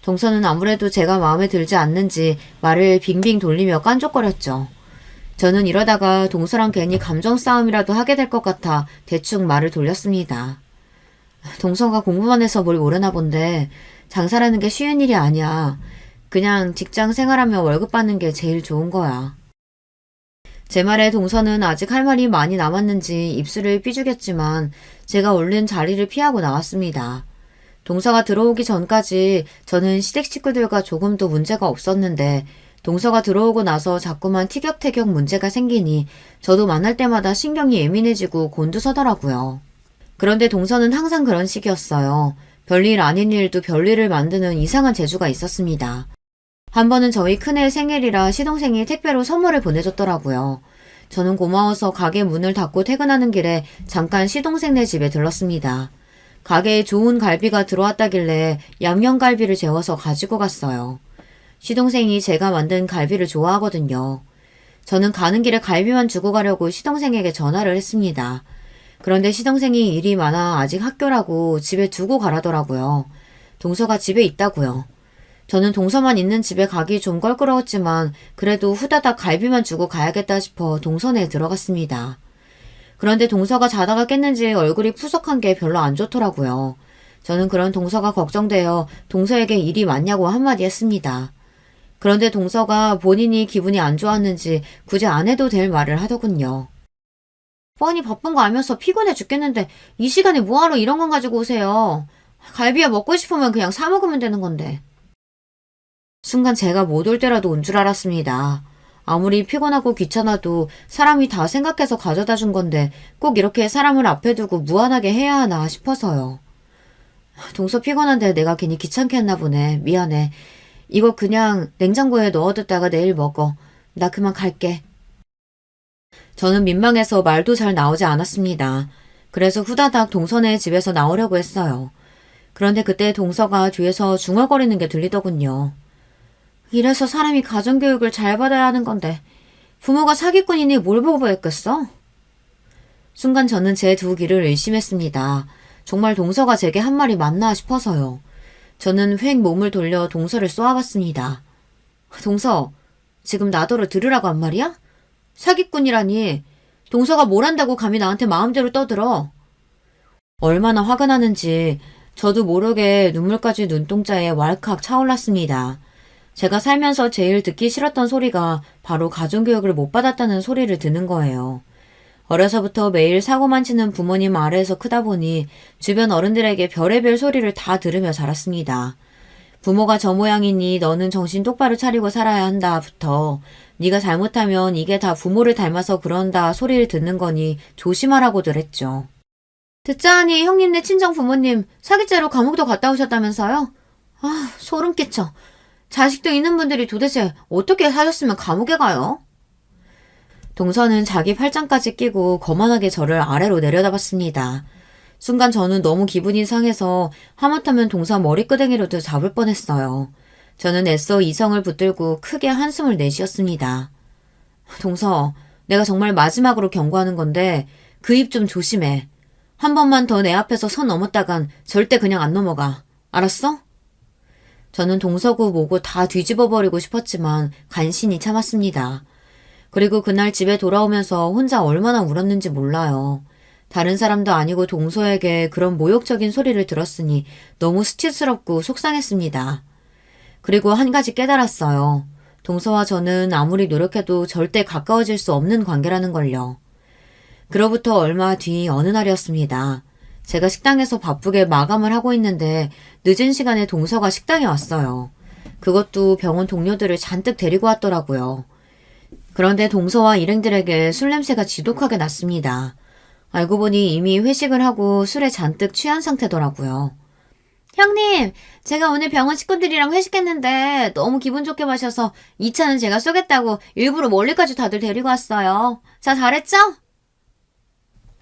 Speaker 1: 동서는 아무래도 제가 마음에 들지 않는지 말을 빙빙 돌리며 깐족거렸죠. 저는 이러다가 동서랑 괜히 감정 싸움이라도 하게 될 것 같아 대충 말을 돌렸습니다. 동서가 공부만 해서 뭘 모르나 본데 장사라는 게 쉬운 일이 아니야. 그냥 직장 생활하며 월급 받는 게 제일 좋은 거야. 제 말에 동서는 아직 할 말이 많이 남았는지 입술을 삐죽였지만 제가 얼른 자리를 피하고 나왔습니다. 동서가 들어오기 전까지 저는 시댁 식구들과 조금도 문제가 없었는데 동서가 들어오고 나서 자꾸만 티격태격 문제가 생기니 저도 만날 때마다 신경이 예민해지고 곤두서더라고요. 그런데 동서는 항상 그런 식이었어요. 별일 아닌 일도 별일을 만드는 이상한 재주가 있었습니다. 한 번은 저희 큰애 생일이라 시동생이 택배로 선물을 보내줬더라고요. 저는 고마워서 가게 문을 닫고 퇴근하는 길에 잠깐 시동생네 집에 들렀습니다. 가게에 좋은 갈비가 들어왔다길래 양념갈비를 재워서 가지고 갔어요. 시동생이 제가 만든 갈비를 좋아하거든요. 저는 가는 길에 갈비만 주고 가려고 시동생에게 전화를 했습니다. 그런데 시동생이 일이 많아 아직 학교라고 집에 두고 가라더라고요. 동서가 집에 있다고요. 저는 동서만 있는 집에 가기 좀 껄끄러웠지만 그래도 후다닥 갈비만 주고 가야겠다 싶어 동서내에 들어갔습니다. 그런데 동서가 자다가 깼는지 얼굴이 푸석한 게 별로 안 좋더라고요. 저는 그런 동서가 걱정되어 동서에게 일이 많냐고 한마디 했습니다. 그런데 동서가 본인이 기분이 안 좋았는지 굳이 안 해도 될 말을 하더군요. 뻔히 바쁜 거 알면서 피곤해 죽겠는데 이 시간에 뭐하러 이런 건 가지고 오세요. 갈비야 먹고 싶으면 그냥 사 먹으면 되는 건데. 순간 제가 못 올 때라도 온 줄 알았습니다. 아무리 피곤하고 귀찮아도 사람이 다 생각해서 가져다 준 건데 꼭 이렇게 사람을 앞에 두고 무안하게 해야 하나 싶어서요. 동서 피곤한데 내가 괜히 귀찮게 했나 보네. 미안해. 이거 그냥 냉장고에 넣어뒀다가 내일 먹어. 나 그만 갈게. 저는 민망해서 말도 잘 나오지 않았습니다. 그래서 후다닥 동서네 집에서 나오려고 했어요. 그런데 그때 동서가 뒤에서 중얼거리는 게 들리더군요. 이래서 사람이 가정교육을 잘 받아야 하는 건데 부모가 사기꾼이니 뭘 보고했겠어? 순간 저는 제 두 귀를 의심했습니다. 정말 동서가 제게 한 말이 맞나 싶어서요. 저는 휙 몸을 돌려 동서를 쏘아봤습니다. 동서, 지금 나더러 들으라고 한 말이야? 사기꾼이라니. 동서가 뭘 한다고 감히 나한테 마음대로 떠들어. 얼마나 화가 나는지 저도 모르게 눈물까지 눈동자에 왈칵 차올랐습니다. 제가 살면서 제일 듣기 싫었던 소리가 바로 가정교육을 못 받았다는 소리를 듣는 거예요. 어려서부터 매일 사고만 치는 부모님 아래에서 크다 보니 주변 어른들에게 별의별 소리를 다 들으며 자랐습니다. 부모가 저 모양이니 너는 정신 똑바로 차리고 살아야 한다부터 네가 잘못하면 이게 다 부모를 닮아서 그런다 소리를 듣는 거니 조심하라고들 했죠. 듣자하니 형님네 친정 부모님 사기죄로 감옥도 갔다 오셨다면서요? 아, 소름 끼쳐. 자식도 있는 분들이 도대체 어떻게 사셨으면 감옥에 가요? 동서는 자기 팔짱까지 끼고 거만하게 저를 아래로 내려다봤습니다. 순간 저는 너무 기분이 상해서 하마터면 동서 머리끄댕이로도 잡을 뻔했어요. 저는 애써 이성을 붙들고 크게 한숨을 내쉬었습니다. 동서, 내가 정말 마지막으로 경고하는 건데 그 입 좀 조심해. 한 번만 더 내 앞에서 선 넘었다간 절대 그냥 안 넘어가. 알았어? 저는 동서구 뭐고 다 뒤집어버리고 싶었지만 간신히 참았습니다. 그리고 그날 집에 돌아오면서 혼자 얼마나 울었는지 몰라요. 다른 사람도 아니고 동서에게 그런 모욕적인 소리를 들었으니 너무 수치스럽고 속상했습니다. 그리고 한 가지 깨달았어요. 동서와 저는 아무리 노력해도 절대 가까워질 수 없는 관계라는 걸요. 그로부터 얼마 뒤 어느 날이었습니다. 제가 식당에서 바쁘게 마감을 하고 있는데 늦은 시간에 동서가 식당에 왔어요. 그것도 병원 동료들을 잔뜩 데리고 왔더라고요. 그런데 동서와 일행들에게 술 냄새가 지독하게 났습니다. 알고 보니 이미 회식을 하고 술에 잔뜩 취한 상태더라고요. 형님, 제가 오늘 병원 식구들이랑 회식했는데 너무 기분 좋게 마셔서 2차는 제가 쏘겠다고 일부러 멀리까지 다들 데리고 왔어요. 자, 잘했죠?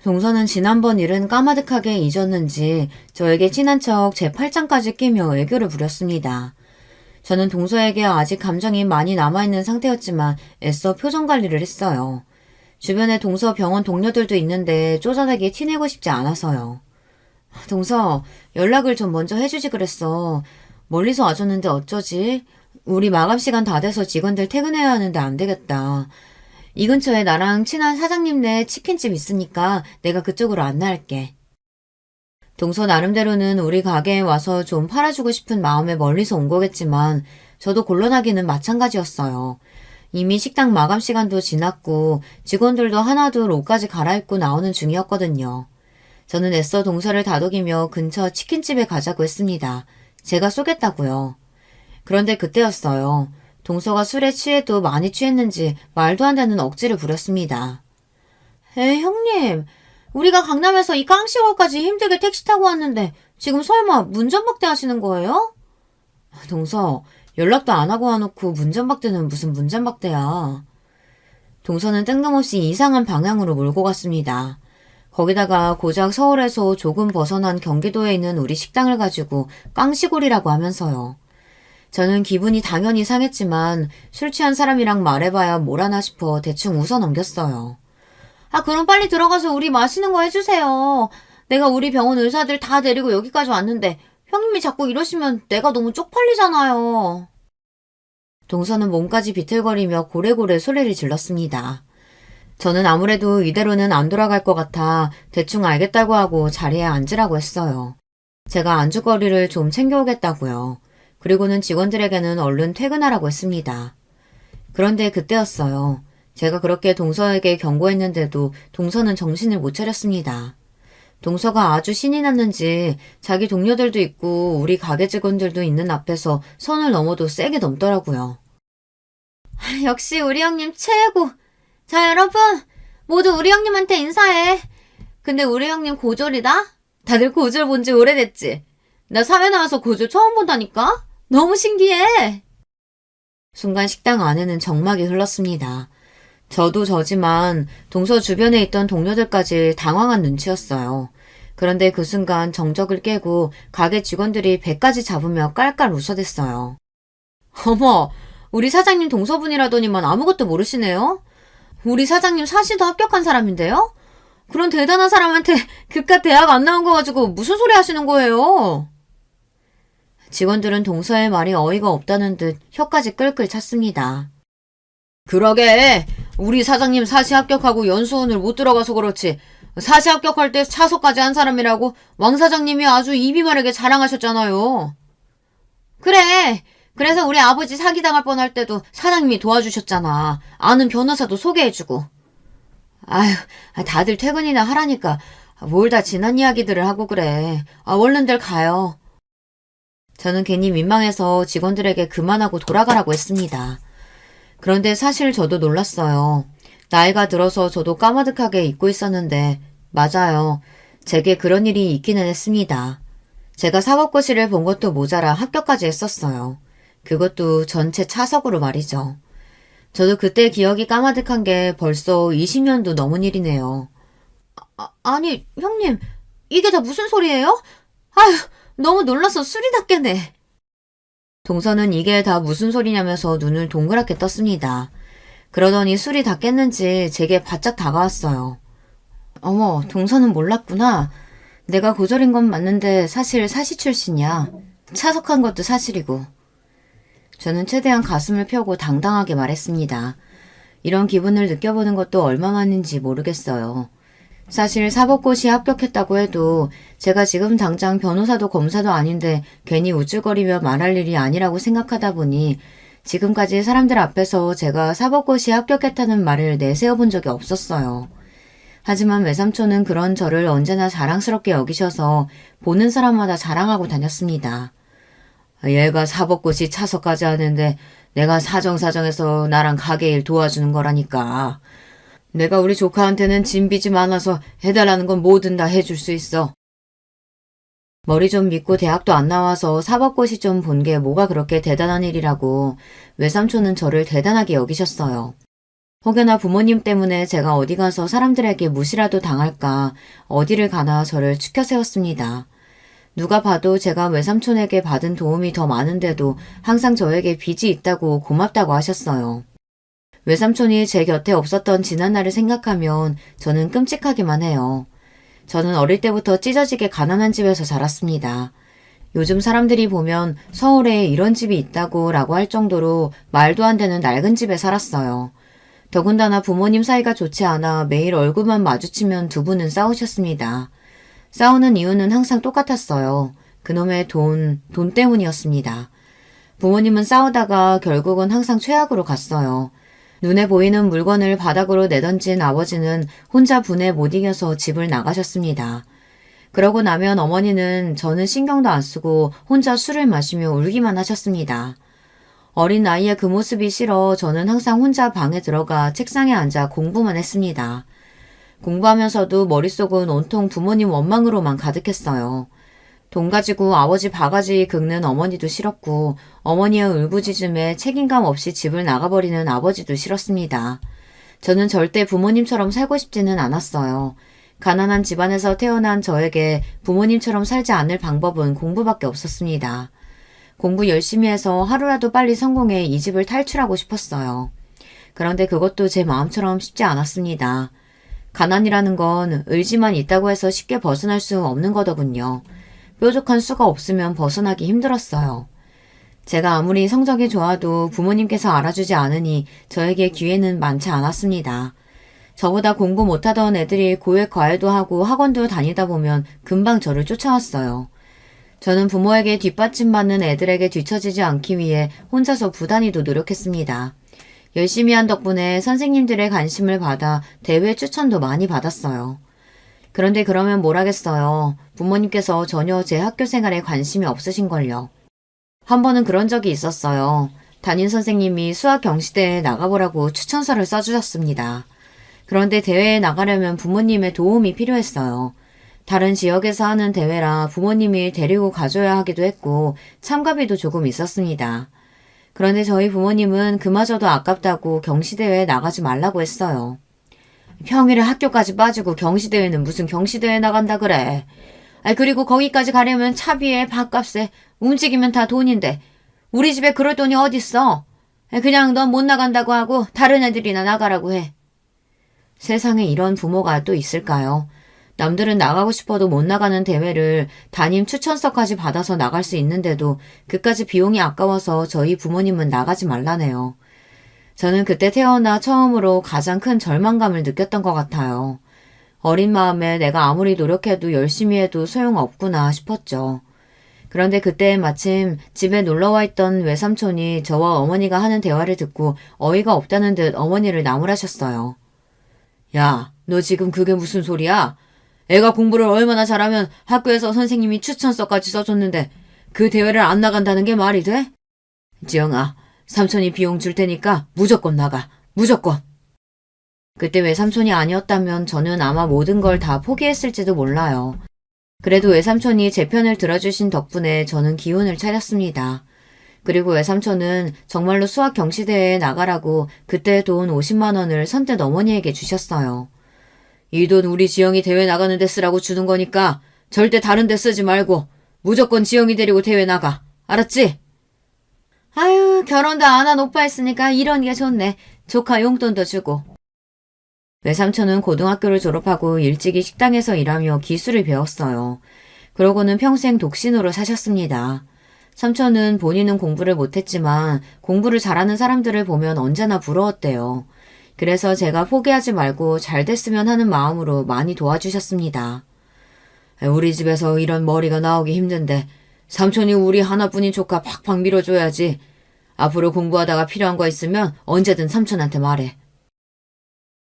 Speaker 1: 동서는 지난번 일은 까마득하게 잊었는지 저에게 친한 척 제 팔짱까지 끼며 애교를 부렸습니다. 저는 동서에게 아직 감정이 많이 남아있는 상태였지만 애써 표정 관리를 했어요. 주변에 동서 병원 동료들도 있는데 쪼잔하게 티내고 싶지 않아서요. 동서, 연락을 좀 먼저 해주지 그랬어. 멀리서 와줬는데 어쩌지? 우리 마감 시간 다 돼서 직원들 퇴근해야 하는데 안 되겠다. 이 근처에 나랑 친한 사장님네 치킨집 있으니까 내가 그쪽으로 안내할게. 동서 나름대로는 우리 가게에 와서 좀 팔아주고 싶은 마음에 멀리서 온 거겠지만 저도 곤란하기는 마찬가지였어요. 이미 식당 마감 시간도 지났고 직원들도 하나둘 옷까지 갈아입고 나오는 중이었거든요. 저는 애써 동서를 다독이며 근처 치킨집에 가자고 했습니다. 제가 쏘겠다고요. 그런데 그때였어요. 동서가 술에 취해도 많이 취했는지 말도 안 되는 억지를 부렸습니다. 형님, 우리가 강남에서 이 깡시골까지 힘들게 택시 타고 왔는데 지금 설마 문전박대 하시는 거예요? 동서, 연락도 안 하고 와놓고 문전박대는 무슨 문전박대야. 동서는 뜬금없이 이상한 방향으로 몰고 갔습니다. 거기다가 고작 서울에서 조금 벗어난 경기도에 있는 우리 식당을 가지고 깡시골이라고 하면서요. 저는 기분이 당연히 상했지만 술 취한 사람이랑 말해봐야 뭘 하나 싶어 대충 웃어 넘겼어요. 그럼 빨리 들어가서 우리 마시는 거 해주세요. 내가 우리 병원 의사들 다 데리고 여기까지 왔는데 형님이 자꾸 이러시면 내가 너무 쪽팔리잖아요. 동서는 몸까지 비틀거리며 고래고래 소리를 질렀습니다. 저는 아무래도 이대로는 안 돌아갈 것 같아 대충 알겠다고 하고 자리에 앉으라고 했어요. 제가 안주거리를 좀 챙겨오겠다고요. 그리고는 직원들에게는 얼른 퇴근하라고 했습니다. 그런데 그때였어요. 제가 그렇게 동서에게 경고했는데도 동서는 정신을 못 차렸습니다. 동서가 아주 신이 났는지 자기 동료들도 있고 우리 가게 직원들도 있는 앞에서 선을 넘어도 세게 넘더라고요. 역시 우리 형님 최고! 자, 여러분! 모두 우리 형님한테 인사해! 근데 우리 형님 고졸이다? 다들 고졸 본 지 오래됐지? 나 사회 나와서 고졸 처음 본다니까? 너무 신기해! 순간 식당 안에는 정막이 흘렀습니다. 저도 저지만 동서 주변에 있던 동료들까지 당황한 눈치였어요. 그런데 그 순간 정적을 깨고 가게 직원들이 배까지 잡으며 깔깔 웃어댔어요. 어머, 우리 사장님 동서분이라더니만 아무것도 모르시네요? 우리 사장님 사시도 합격한 사람인데요? 그런 대단한 사람한테 그깟 대학 안 나온 거 가지고 무슨 소리 하시는 거예요? 직원들은 동서의 말이 어이가 없다는 듯 혀까지 끌끌 찼습니다. 그러게, 우리 사장님 사시 합격하고 연수원을 못 들어가서 그렇지 사시 합격할 때 차서까지 한 사람이라고 왕 사장님이 아주 입이 마르게 자랑하셨잖아요. 그래, 그래서 우리 아버지 사기당할 뻔할 때도 사장님이 도와주셨잖아. 아는 변호사도 소개해주고. 아휴, 다들 퇴근이나 하라니까 뭘 다 지난 이야기들을 하고 그래. 얼른들 가요. 저는 괜히 민망해서 직원들에게 그만하고 돌아가라고 했습니다. 그런데 사실 저도 놀랐어요. 나이가 들어서 저도 까마득하게 잊고 있었는데 맞아요. 제게 그런 일이 있기는 했습니다. 제가 사법고시를 본 것도 모자라 합격까지 했었어요. 그것도 전체 차석으로 말이죠. 저도 그때 기억이 까마득한 게 벌써 20년도 넘은 일이네요. 아니, 형님, 이게 다 무슨 소리예요? 아휴, 너무 놀라서 술이 다 깨네. 동서는 이게 다 무슨 소리냐면서 눈을 동그랗게 떴습니다. 그러더니 술이 다 깼는지 제게 바짝 다가왔어요. 어머, 동서는 몰랐구나. 내가 고졸인 건 맞는데 사실 사시 출신이야. 차석한 것도 사실이고. 저는 최대한 가슴을 펴고 당당하게 말했습니다. 이런 기분을 느껴보는 것도 얼마만인지 모르겠어요. 사실 사법고시 합격했다고 해도 제가 지금 당장 변호사도 검사도 아닌데 괜히 우쭐거리며 말할 일이 아니라고 생각하다 보니 지금까지 사람들 앞에서 제가 사법고시 합격했다는 말을 내세워 본 적이 없었어요. 하지만 외삼촌은 그런 저를 언제나 자랑스럽게 여기셔서 보는 사람마다 자랑하고 다녔습니다. 얘가 사법고시 차서까지 하는데 내가 사정사정해서 나랑 가게 일 도와주는 거라니까. 내가 우리 조카한테는 진 빚이 많아서 해달라는 건 뭐든 다 해줄 수 있어. 머리 좀 믿고 대학도 안 나와서 사법고시 좀 본 게 뭐가 그렇게 대단한 일이라고 외삼촌은 저를 대단하게 여기셨어요. 혹여나 부모님 때문에 제가 어디 가서 사람들에게 무시라도 당할까 어디를 가나 저를 추켜 세웠습니다. 누가 봐도 제가 외삼촌에게 받은 도움이 더 많은데도 항상 저에게 빚이 있다고 고맙다고 하셨어요. 외삼촌이 제 곁에 없었던 지난날을 생각하면 저는 끔찍하기만 해요. 저는 어릴 때부터 찢어지게 가난한 집에서 자랐습니다. 요즘 사람들이 보면 서울에 이런 집이 있다고 라고 할 정도로 말도 안 되는 낡은 집에 살았어요. 더군다나 부모님 사이가 좋지 않아 매일 얼굴만 마주치면 두 분은 싸우셨습니다. 싸우는 이유는 항상 똑같았어요. 그놈의 돈 때문이었습니다. 부모님은 싸우다가 결국은 항상 최악으로 갔어요. 눈에 보이는 물건을 바닥으로 내던진 아버지는 혼자 분에 못 이겨서 집을 나가셨습니다. 그러고 나면 어머니는 저는 신경도 안 쓰고 혼자 술을 마시며 울기만 하셨습니다. 어린 나이에 그 모습이 싫어 저는 항상 혼자 방에 들어가 책상에 앉아 공부만 했습니다. 공부하면서도 머릿속은 온통 부모님 원망으로만 가득했어요. 돈 가지고 아버지 바가지 긁는 어머니도 싫었고 어머니의 울부짖음에 책임감 없이 집을 나가버리는 아버지도 싫었습니다. 저는 절대 부모님처럼 살고 싶지는 않았어요. 가난한 집안에서 태어난 저에게 부모님처럼 살지 않을 방법은 공부밖에 없었습니다. 공부 열심히 해서 하루라도 빨리 성공해 이 집을 탈출하고 싶었어요. 그런데 그것도 제 마음처럼 쉽지 않았습니다. 가난이라는 건 의지만 있다고 해서 쉽게 벗어날 수 없는 거더군요. 뾰족한 수가 없으면 벗어나기 힘들었어요. 제가 아무리 성적이 좋아도 부모님께서 알아주지 않으니 저에게 기회는 많지 않았습니다. 저보다 공부 못하던 애들이 고액 과외도 하고 학원도 다니다 보면 금방 저를 쫓아왔어요. 저는 부모에게 뒷받침받는 애들에게 뒤처지지 않기 위해 혼자서 부단히도 노력했습니다. 열심히 한 덕분에 선생님들의 관심을 받아 대회 추천도 많이 받았어요. 그런데 그러면 뭘 하겠어요. 부모님께서 전혀 제 학교 생활에 관심이 없으신걸요. 한 번은 그런 적이 있었어요. 담임 선생님이 수학 경시대회에 나가보라고 추천서를 써주셨습니다. 그런데 대회에 나가려면 부모님의 도움이 필요했어요. 다른 지역에서 하는 대회라 부모님이 데리고 가줘야 하기도 했고 참가비도 조금 있었습니다. 그런데 저희 부모님은 그마저도 아깝다고 경시대회에 나가지 말라고 했어요. 평일에 학교까지 빠지고 경시대회는 무슨 경시대회 나간다 그래. 그리고 거기까지 가려면 차비에 밥값에 움직이면 다 돈인데 우리 집에 그럴 돈이 어딨어. 그냥 넌 못 나간다고 하고 다른 애들이나 나가라고 해. 세상에 이런 부모가 또 있을까요? 남들은 나가고 싶어도 못 나가는 대회를 담임 추천서까지 받아서 나갈 수 있는데도 그까지 비용이 아까워서 저희 부모님은 나가지 말라네요. 저는 그때 태어나 처음으로 가장 큰 절망감을 느꼈던 것 같아요. 어린 마음에 내가 아무리 노력해도 열심히 해도 소용없구나 싶었죠. 그런데 그때 마침 집에 놀러와 있던 외삼촌이 저와 어머니가 하는 대화를 듣고 어이가 없다는 듯 어머니를 나무라셨어요. 야, 너 지금 그게 무슨 소리야? 애가 공부를 얼마나 잘하면 학교에서 선생님이 추천서까지 써줬는데 그 대회를 안 나간다는 게 말이 돼? 지영아, 삼촌이 비용 줄 테니까 무조건 나가. 무조건. 그때 외삼촌이 아니었다면 저는 아마 모든 걸 다 포기했을지도 몰라요. 그래도 외삼촌이 제 편을 들어주신 덕분에 저는 기운을 차렸습니다. 그리고 외삼촌은 정말로 수학 경시대회에 나가라고 그때 돈 50만 원을 선뜻 어머니에게 주셨어요. 이 돈 우리 지영이 대회 나가는 데 쓰라고 주는 거니까 절대 다른 데 쓰지 말고 무조건 지영이 데리고 대회 나가. 알았지? 아유, 결혼도 안 한 오빠 있으니까 이런 게 좋네. 조카 용돈도 주고. 외삼촌은 고등학교를 졸업하고 일찍이 식당에서 일하며 기술을 배웠어요. 그러고는 평생 독신으로 사셨습니다. 삼촌은 본인은 공부를 못했지만 공부를 잘하는 사람들을 보면 언제나 부러웠대요. 그래서 제가 포기하지 말고 잘 됐으면 하는 마음으로 많이 도와주셨습니다. 우리 집에서 이런 머리가 나오기 힘든데 삼촌이 우리 하나뿐인 조카 팍팍 밀어줘야지. 앞으로 공부하다가 필요한 거 있으면 언제든 삼촌한테 말해.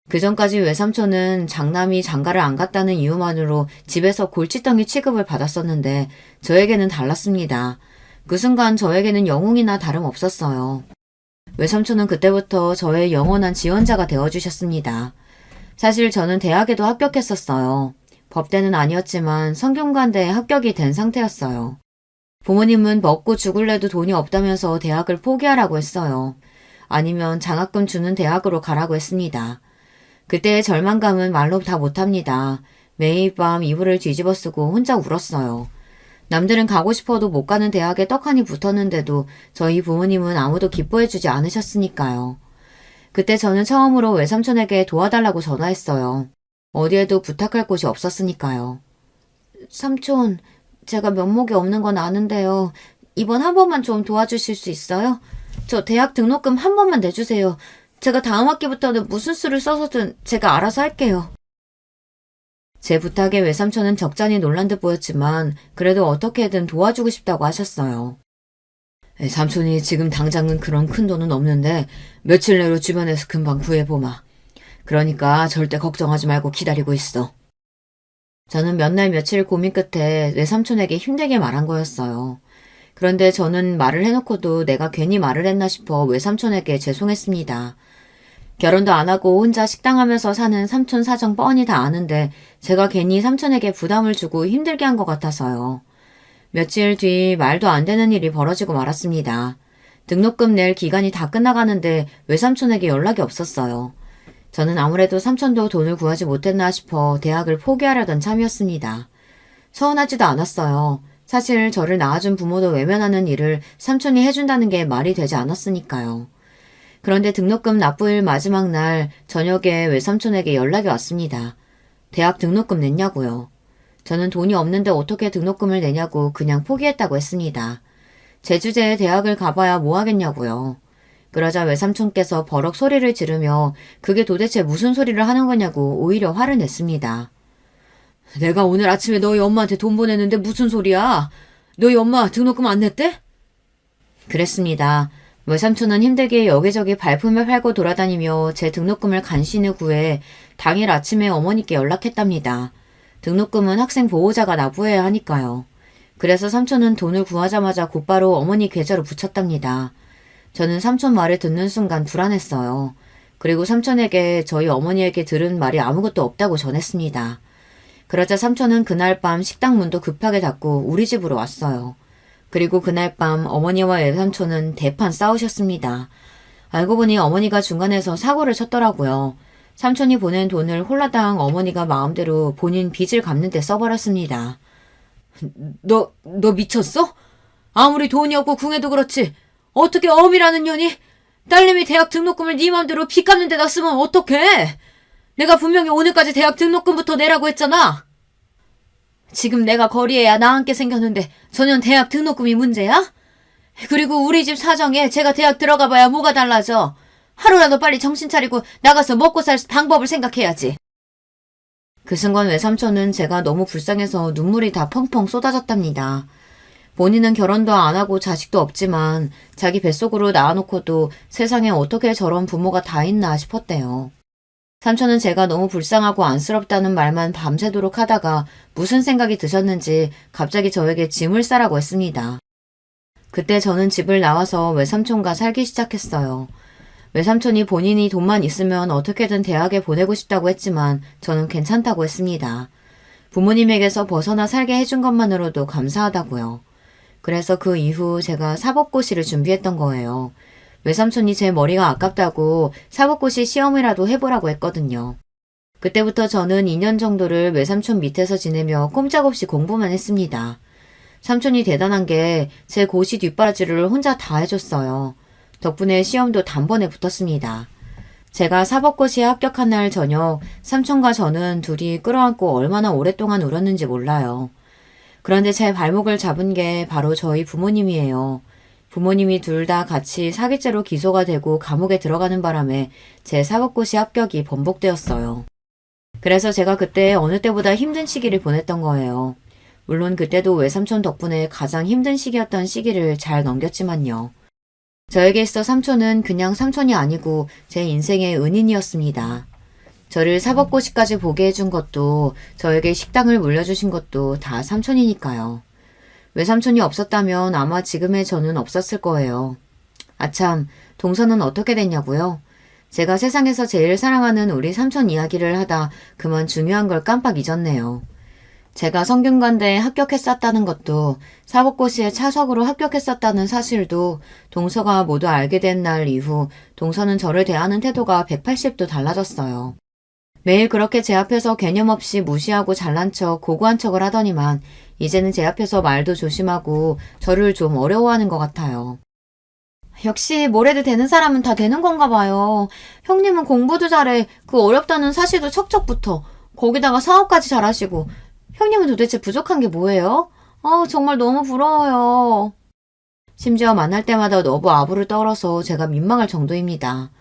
Speaker 1: 그전까지 외삼촌은 장남이 장가를 안 갔다는 이유만으로 집에서 골칫덩이 취급을 받았었는데 저에게는 달랐습니다. 그 순간 저에게는 영웅이나 다름없었어요. 외삼촌은 그때부터 저의 영원한 지원자가 되어주셨습니다. 사실 저는 대학에도 합격했었어요. 법대는 아니었지만 성균관대에 합격이 된 상태였어요. 부모님은 먹고 죽을래도 돈이 없다면서 대학을 포기하라고 했어요. 아니면 장학금 주는 대학으로 가라고 했습니다. 그때의 절망감은 말로 다 못합니다. 매일 밤 이불을 뒤집어 쓰고 혼자 울었어요. 남들은 가고 싶어도 못 가는 대학에 떡하니 붙었는데도 저희 부모님은 아무도 기뻐해주지 않으셨으니까요. 그때 저는 처음으로 외삼촌에게 도와달라고 전화했어요. 어디에도 부탁할 곳이 없었으니까요. 삼촌, 제가 면목이 없는 건 아는데요. 이번 한 번만 좀 도와주실 수 있어요? 저 대학 등록금 한 번만 내주세요. 제가 다음 학기부터는 무슨 수를 써서든 제가 알아서 할게요. 제 부탁에 외삼촌은 적잖이 놀란 듯 보였지만 그래도 어떻게든 도와주고 싶다고 하셨어요. 삼촌이 지금 당장은 그런 큰 돈은 없는데 며칠 내로 주변에서 금방 구해보마. 그러니까 절대 걱정하지 말고 기다리고 있어. 저는 몇 날 며칠 고민 끝에 외삼촌에게 힘들게 말한 거였어요. 그런데 저는 말을 해놓고도 내가 괜히 말을 했나 싶어 외삼촌에게 죄송했습니다. 결혼도 안 하고 혼자 식당하면서 사는 삼촌 사정 뻔히 다 아는데 제가 괜히 삼촌에게 부담을 주고 힘들게 한 것 같아서요. 며칠 뒤 말도 안 되는 일이 벌어지고 말았습니다. 등록금 낼 기간이 다 끝나가는데 외삼촌에게 연락이 없었어요. 저는 아무래도 삼촌도 돈을 구하지 못했나 싶어 대학을 포기하려던 참이었습니다. 서운하지도 않았어요. 사실 저를 낳아준 부모도 외면하는 일을 삼촌이 해준다는 게 말이 되지 않았으니까요. 그런데 등록금 납부일 마지막 날 저녁에 외삼촌에게 연락이 왔습니다. 대학 등록금 냈냐고요. 저는 돈이 없는데 어떻게 등록금을 내냐고 그냥 포기했다고 했습니다. 제 주제에 대학을 가봐야 뭐 하겠냐고요. 그러자 외삼촌께서 버럭 소리를 지르며 그게 도대체 무슨 소리를 하는 거냐고 오히려 화를 냈습니다. 내가 오늘 아침에 너희 엄마한테 돈 보냈는데 무슨 소리야? 너희 엄마 등록금 안 냈대? 그랬습니다. 외삼촌은 힘들게 여기저기 발품을 팔고 돌아다니며 제 등록금을 간신히 구해 당일 아침에 어머니께 연락했답니다. 등록금은 학생 보호자가 납부해야 하니까요. 그래서 삼촌은 돈을 구하자마자 곧바로 어머니 계좌로 붙였답니다. 저는 삼촌 말을 듣는 순간 불안했어요. 그리고 삼촌에게 저희 어머니에게 들은 말이 아무것도 없다고 전했습니다. 그러자 삼촌은 그날 밤 식당 문도 급하게 닫고 우리 집으로 왔어요. 그리고 그날 밤 어머니와 외삼촌은 대판 싸우셨습니다. 알고 보니 어머니가 중간에서 사고를 쳤더라고요. 삼촌이 보낸 돈을 홀라당 어머니가 마음대로 본인 빚을 갚는 데 써버렸습니다. 너 미쳤어? 아무리 돈이 없고 궁해도 그렇지. 어떻게 어미라는 년이 딸내미 대학 등록금을 네 맘대로 빚 갚는 데다 쓰면 어떡해? 내가 분명히 오늘까지 대학 등록금부터 내라고 했잖아. 지금 내가 거리에야 나앉게 생겼는데 전혀 대학 등록금이 문제야? 그리고 우리 집 사정에 제가 대학 들어가봐야 뭐가 달라져. 하루라도 빨리 정신 차리고 나가서 먹고 살 방법을 생각해야지. 그 순간 외삼촌은 제가 너무 불쌍해서 눈물이 다 펑펑 쏟아졌답니다. 본인은 결혼도 안 하고 자식도 없지만 자기 뱃속으로 낳아놓고도 세상에 어떻게 저런 부모가 다 있나 싶었대요. 삼촌은 제가 너무 불쌍하고 안쓰럽다는 말만 밤새도록 하다가 무슨 생각이 드셨는지 갑자기 저에게 짐을 싸라고 했습니다. 그때 저는 집을 나와서 외삼촌과 살기 시작했어요. 외삼촌이 본인이 돈만 있으면 어떻게든 대학에 보내고 싶다고 했지만 저는 괜찮다고 했습니다. 부모님에게서 벗어나 살게 해준 것만으로도 감사하다고요. 그래서 그 이후 제가 사법고시를 준비했던 거예요. 외삼촌이 제 머리가 아깝다고 사법고시 시험이라도 해보라고 했거든요. 그때부터 저는 2년 정도를 외삼촌 밑에서 지내며 꼼짝없이 공부만 했습니다. 삼촌이 대단한 게 제 고시 뒷바라지를 혼자 다 해줬어요. 덕분에 시험도 단번에 붙었습니다. 제가 사법고시에 합격한 날 저녁 삼촌과 저는 둘이 끌어안고 얼마나 오랫동안 울었는지 몰라요. 그런데 제 발목을 잡은 게 바로 저희 부모님이에요. 부모님이 둘 다 같이 사기죄로 기소가 되고 감옥에 들어가는 바람에 제 사법고시 합격이 번복되었어요. 그래서 제가 그때 어느 때보다 힘든 시기를 보냈던 거예요. 물론 그때도 외삼촌 덕분에 가장 힘든 시기였던 시기를 잘 넘겼지만요. 저에게 있어 삼촌은 그냥 삼촌이 아니고 제 인생의 은인이었습니다. 저를 사법고시까지 보게 해준 것도 저에게 식당을 물려주신 것도 다 삼촌이니까요. 외삼촌이 없었다면 아마 지금의 저는 없었을 거예요. 아참, 동서는 어떻게 됐냐고요? 제가 세상에서 제일 사랑하는 우리 삼촌 이야기를 하다 그만 중요한 걸 깜빡 잊었네요. 제가 성균관대에 합격했었다는 것도 사법고시에 차석으로 합격했었다는 사실도 동서가 모두 알게 된 날 이후 동서는 저를 대하는 태도가 180도 달라졌어요. 매일 그렇게 제 앞에서 개념 없이 무시하고 잘난 척 고고한 척을 하더니만 이제는 제 앞에서 말도 조심하고 저를 좀 어려워하는 것 같아요. 역시 뭘 해도 되는 사람은 다 되는 건가 봐요. 형님은 공부도 잘해. 그 어렵다는 사실도 척척 붙어. 거기다가 사업까지 잘하시고. 형님은 도대체 부족한 게 뭐예요? 정말 너무 부러워요. 심지어 만날 때마다 너무 아부를 떨어서 제가 민망할 정도입니다.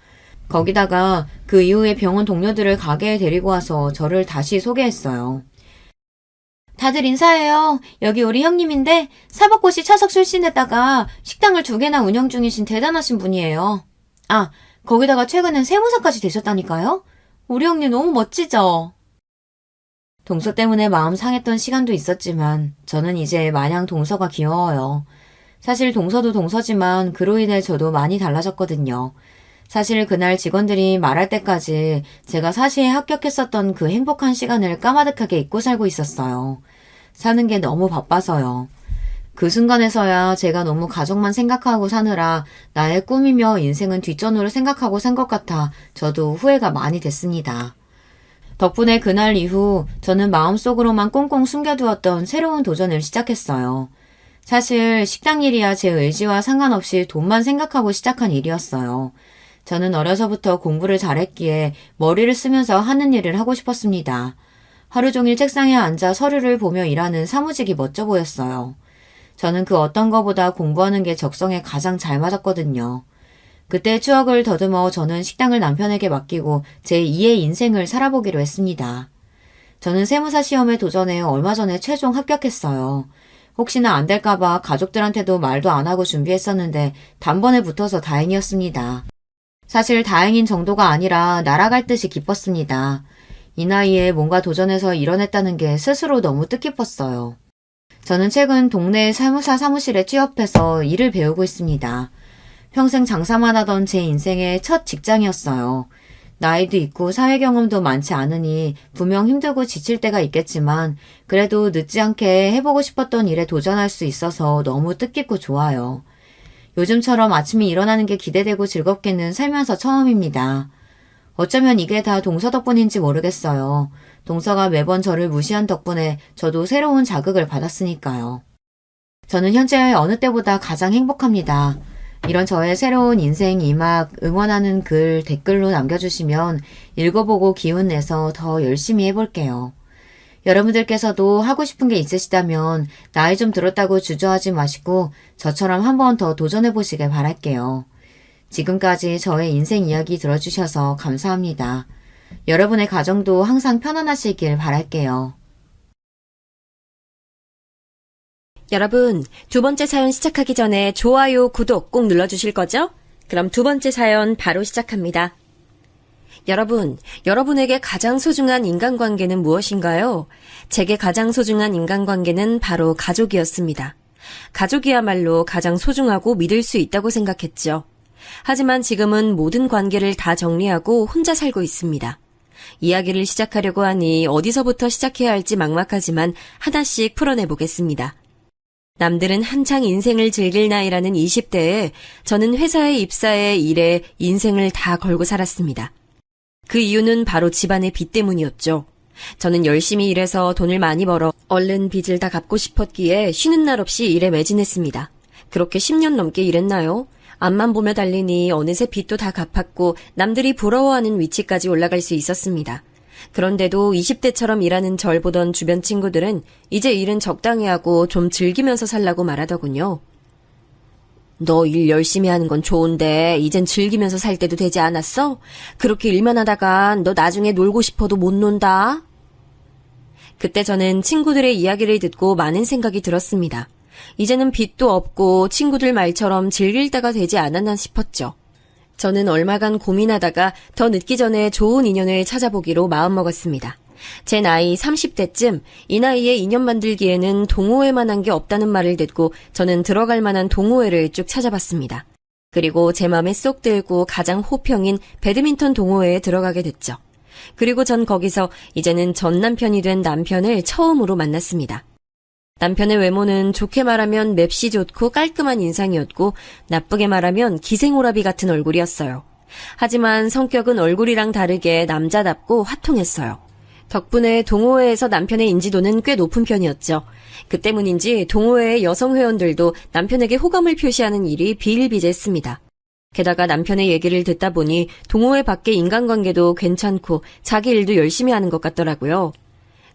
Speaker 1: 거기다가 그 이후에 병원 동료들을 가게에 데리고 와서 저를 다시 소개했어요. 다들 인사해요. 여기 우리 형님인데 사법고시 차석 출신에다가 식당을 2개나 운영 중이신 대단하신 분이에요. 아, 거기다가 최근엔 세무사까지 되셨다니까요? 우리 형님 너무 멋지죠? 동서 때문에 마음 상했던 시간도 있었지만 저는 이제 마냥 동서가 귀여워요. 사실 동서도 동서지만 그로 인해 저도 많이 달라졌거든요. 사실 그날 직원들이 말할 때까지 제가 사시에 합격했었던 그 행복한 시간을 까마득하게 잊고 살고 있었어요. 사는 게 너무 바빠서요. 그 순간에서야 제가 너무 가족만 생각하고 사느라 나의 꿈이며 인생은 뒷전으로 생각하고 산 것 같아 저도 후회가 많이 됐습니다. 덕분에 그날 이후 저는 마음속으로만 꽁꽁 숨겨두었던 새로운 도전을 시작했어요. 사실 식당 일이야 제 의지와 상관없이 돈만 생각하고 시작한 일이었어요. 저는 어려서부터 공부를 잘했기에 머리를 쓰면서 하는 일을 하고 싶었습니다. 하루 종일 책상에 앉아 서류를 보며 일하는 사무직이 멋져 보였어요. 저는 그 어떤 것보다 공부하는 게 적성에 가장 잘 맞았거든요. 그때 추억을 더듬어 저는 식당을 남편에게 맡기고 제 2의 인생을 살아보기로 했습니다. 저는 세무사 시험에 도전해 얼마 전에 최종 합격했어요. 혹시나 안 될까봐 가족들한테도 말도 안 하고 준비했었는데 단번에 붙어서 다행이었습니다. 사실 다행인 정도가 아니라 날아갈 듯이 기뻤습니다. 이 나이에 뭔가 도전해서 이뤄냈다는 게 스스로 너무 뜻깊었어요. 저는 최근 동네 세무사 사무실에 취업해서 일을 배우고 있습니다. 평생 장사만 하던 제 인생의 첫 직장이었어요. 나이도 있고 사회 경험도 많지 않으니 분명 힘들고 지칠 때가 있겠지만 그래도 늦지 않게 해보고 싶었던 일에 도전할 수 있어서 너무 뜻깊고 좋아요. 요즘처럼 아침에 일어나는 게 기대되고 즐겁게는 살면서 처음입니다. 어쩌면 이게 다 동서 덕분인지 모르겠어요. 동서가 매번 저를 무시한 덕분에 저도 새로운 자극을 받았으니까요. 저는 현재 어느 때보다 가장 행복합니다. 이런 저의 새로운 인생 이막 응원하는 글 댓글로 남겨주시면 읽어보고 기운내서 더 열심히 해볼게요. 여러분들께서도 하고 싶은 게 있으시다면 나이 좀 들었다고 주저하지 마시고 저처럼 한 번 더 도전해보시길 바랄게요. 지금까지 저의 인생 이야기 들어주셔서 감사합니다. 여러분의 가정도 항상 편안하시길 바랄게요.
Speaker 2: 여러분, 두 번째 사연 시작하기 전에 좋아요, 구독 꼭 눌러주실 거죠? 그럼 두 번째 사연 바로 시작합니다. 여러분, 여러분에게 가장 소중한 인간관계는 무엇인가요? 제게 가장 소중한 인간관계는 바로 가족이었습니다. 가족이야말로 가장 소중하고 믿을 수 있다고 생각했죠. 하지만 지금은 모든 관계를 다 정리하고 혼자 살고 있습니다. 이야기를 시작하려고 하니 어디서부터 시작해야 할지 막막하지만 하나씩 풀어내보겠습니다. 남들은 한창 인생을 즐길 나이라는 20대에 저는 회사에 입사해 일에 인생을 다 걸고 살았습니다. 그 이유는 바로 집안의 빚 때문이었죠. 저는 열심히 일해서 돈을 많이 벌어 얼른 빚을 다 갚고 싶었기에 쉬는 날 없이 일에 매진했습니다. 그렇게 10년 넘게 일했나요? 앞만 보며 달리니 어느새 빚도 다 갚았고 남들이 부러워하는 위치까지 올라갈 수 있었습니다. 그런데도 20대처럼 일하는 절 보던 주변 친구들은 이제 일은 적당히 하고 좀 즐기면서 살라고 말하더군요. 너 일 열심히 하는 건 좋은데 이젠 즐기면서 살 때도 되지 않았어? 그렇게 일만 하다간 너 나중에 놀고 싶어도 못 논다. 그때 저는 친구들의 이야기를 듣고 많은 생각이 들었습니다. 이제는 빚도 없고 친구들 말처럼 즐길 때가 되지 않았나 싶었죠. 저는 얼마간 고민하다가 더 늦기 전에 좋은 인연을 찾아보기로 마음먹었습니다. 제 나이 30대쯤 이 나이에 인연 만들기에는 동호회만 한 게 없다는 말을 듣고 저는 들어갈 만한 동호회를 쭉 찾아봤습니다. 그리고 제 맘에 쏙 들고 가장 호평인 배드민턴 동호회에 들어가게 됐죠. 그리고 전 거기서 이제는 전 남편이 된 남편을 처음으로 만났습니다. 남편의 외모는 좋게 말하면 맵시 좋고 깔끔한 인상이었고 나쁘게 말하면 기생오라비 같은 얼굴이었어요. 하지만 성격은 얼굴이랑 다르게 남자답고 화통했어요. 덕분에 동호회에서 남편의 인지도는 꽤 높은 편이었죠. 그 때문인지 동호회의 여성 회원들도 남편에게 호감을 표시하는 일이 비일비재했습니다. 게다가 남편의 얘기를 듣다 보니 동호회 밖의 인간관계도 괜찮고 자기 일도 열심히 하는 것 같더라고요.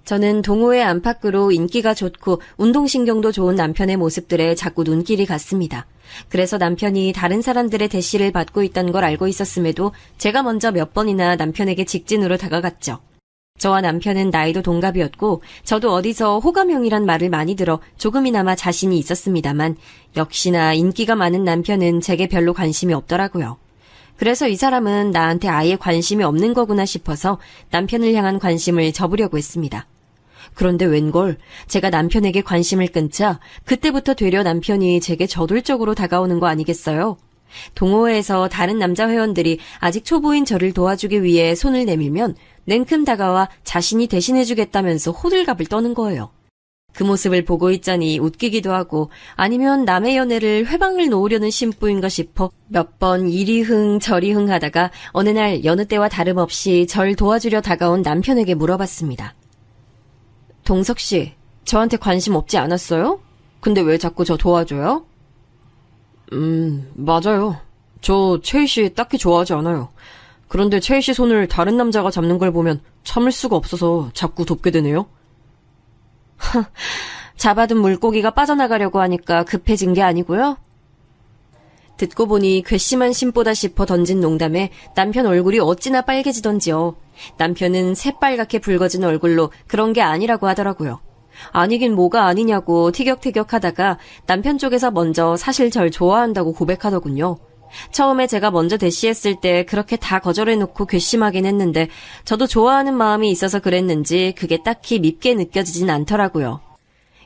Speaker 2: 저는 동호회 안팎으로 인기가 좋고 운동신경도 좋은 남편의 모습들에 자꾸 눈길이 갔습니다. 그래서 남편이 다른 사람들의 대시를 받고 있다는 걸 알고 있었음에도 제가 먼저 몇 번이나 남편에게 직진으로 다가갔죠. 저와 남편은 나이도 동갑이었고 저도 어디서 호감형이란 말을 많이 들어 조금이나마 자신이 있었습니다만 역시나 인기가 많은 남편은 제게 별로 관심이 없더라고요. 그래서 이 사람은 나한테 아예 관심이 없는 거구나 싶어서 남편을 향한 관심을 접으려고 했습니다. 그런데 웬걸 제가 남편에게 관심을 끊자 그때부터 되려 남편이 제게 저돌적으로 다가오는 거 아니겠어요? 동호회에서 다른 남자 회원들이 아직 초보인 저를 도와주기 위해 손을 내밀면 냉큼 다가와 자신이 대신해주겠다면서 호들갑을 떠는 거예요. 그 모습을 보고 있자니 웃기기도 하고 아니면 남의 연애를 회방을 놓으려는 심보인가 싶어 몇 번 이리 흥 저리 흥 하다가 어느 날 여느 때와 다름없이 절 도와주려 다가온 남편에게 물어봤습니다. 동석 씨, 저한테 관심 없지 않았어요? 근데 왜 자꾸 저 도와줘요? 맞아요. 저 채희 씨 딱히 좋아하지 않아요. 그런데 채희 씨 손을 다른 남자가 잡는 걸 보면 참을 수가 없어서 자꾸 돕게 되네요. 잡아둔 물고기가 빠져나가려고 하니까 급해진 게 아니고요. 듣고 보니 괘씸한 심보다 싶어 던진 농담에 남편 얼굴이 어찌나 빨개지던지요. 남편은 새빨갛게 붉어진 얼굴로 그런 게 아니라고 하더라고요. 아니긴 뭐가 아니냐고 티격태격하다가 남편 쪽에서 먼저 사실 절 좋아한다고 고백하더군요. 처음에 제가 먼저 대시했을 때 그렇게 다 거절해놓고 괘씸하긴 했는데 저도 좋아하는 마음이 있어서 그랬는지 그게 딱히 밉게 느껴지진 않더라고요.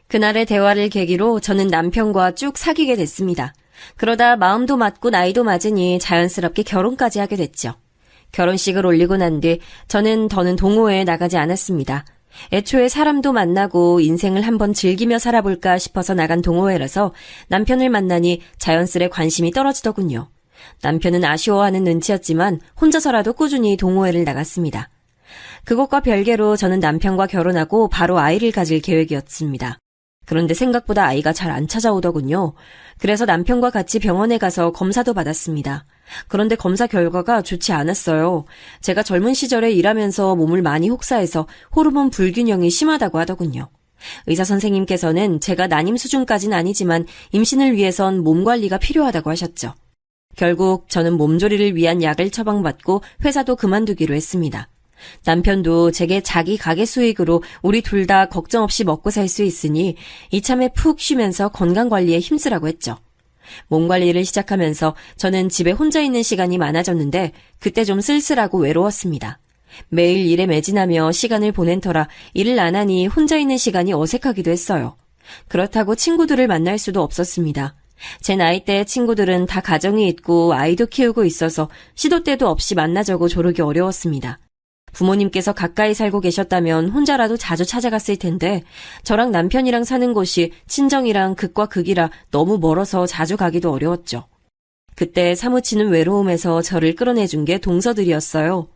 Speaker 2: 그날의 대화를 계기로 저는 남편과 쭉 사귀게 됐습니다. 그러다 마음도 맞고 나이도 맞으니 자연스럽게 결혼까지 하게 됐죠. 결혼식을 올리고 난 뒤 저는 더는 동호회에 나가지 않았습니다. 애초에 사람도 만나고 인생을 한번 즐기며 살아볼까 싶어서 나간 동호회라서 남편을 만나니 자연스레 관심이 떨어지더군요. 남편은 아쉬워하는 눈치였지만 혼자서라도 꾸준히 동호회를 나갔습니다. 그것과 별개로 저는 남편과 결혼하고 바로 아이를 가질 계획이었습니다. 그런데 생각보다 아이가 잘 안 찾아오더군요. 그래서 남편과 같이 병원에 가서 검사도 받았습니다. 그런데 검사 결과가 좋지 않았어요. 제가 젊은 시절에 일하면서 몸을 많이 혹사해서 호르몬 불균형이 심하다고 하더군요. 의사 선생님께서는 제가 난임 수준까진 아니지만 임신을 위해선 몸 관리가 필요하다고 하셨죠. 결국 저는 몸조리를 위한 약을 처방받고 회사도 그만두기로 했습니다. 남편도 제게 자기 가게 수익으로 우리 둘 다 걱정 없이 먹고 살 수 있으니 이참에 푹 쉬면서 건강관리에 힘쓰라고 했죠. 몸관리를 시작하면서 저는 집에 혼자 있는 시간이 많아졌는데 그때 좀 쓸쓸하고 외로웠습니다. 매일 일에 매진하며 시간을 보낸 터라 일을 안 하니 혼자 있는 시간이 어색하기도 했어요. 그렇다고 친구들을 만날 수도 없었습니다. 제 나이대의 친구들은 다 가정이 있고 아이도 키우고 있어서 시도 때도 없이 만나자고 조르기 어려웠습니다. 부모님께서 가까이 살고 계셨다면 혼자라도 자주 찾아갔을 텐데 저랑 남편이랑 사는 곳이 친정이랑 극과 극이라 너무 멀어서 자주 가기도 어려웠죠. 그때 사무치는 외로움에서 저를 끌어내준 게 동서들이었어요.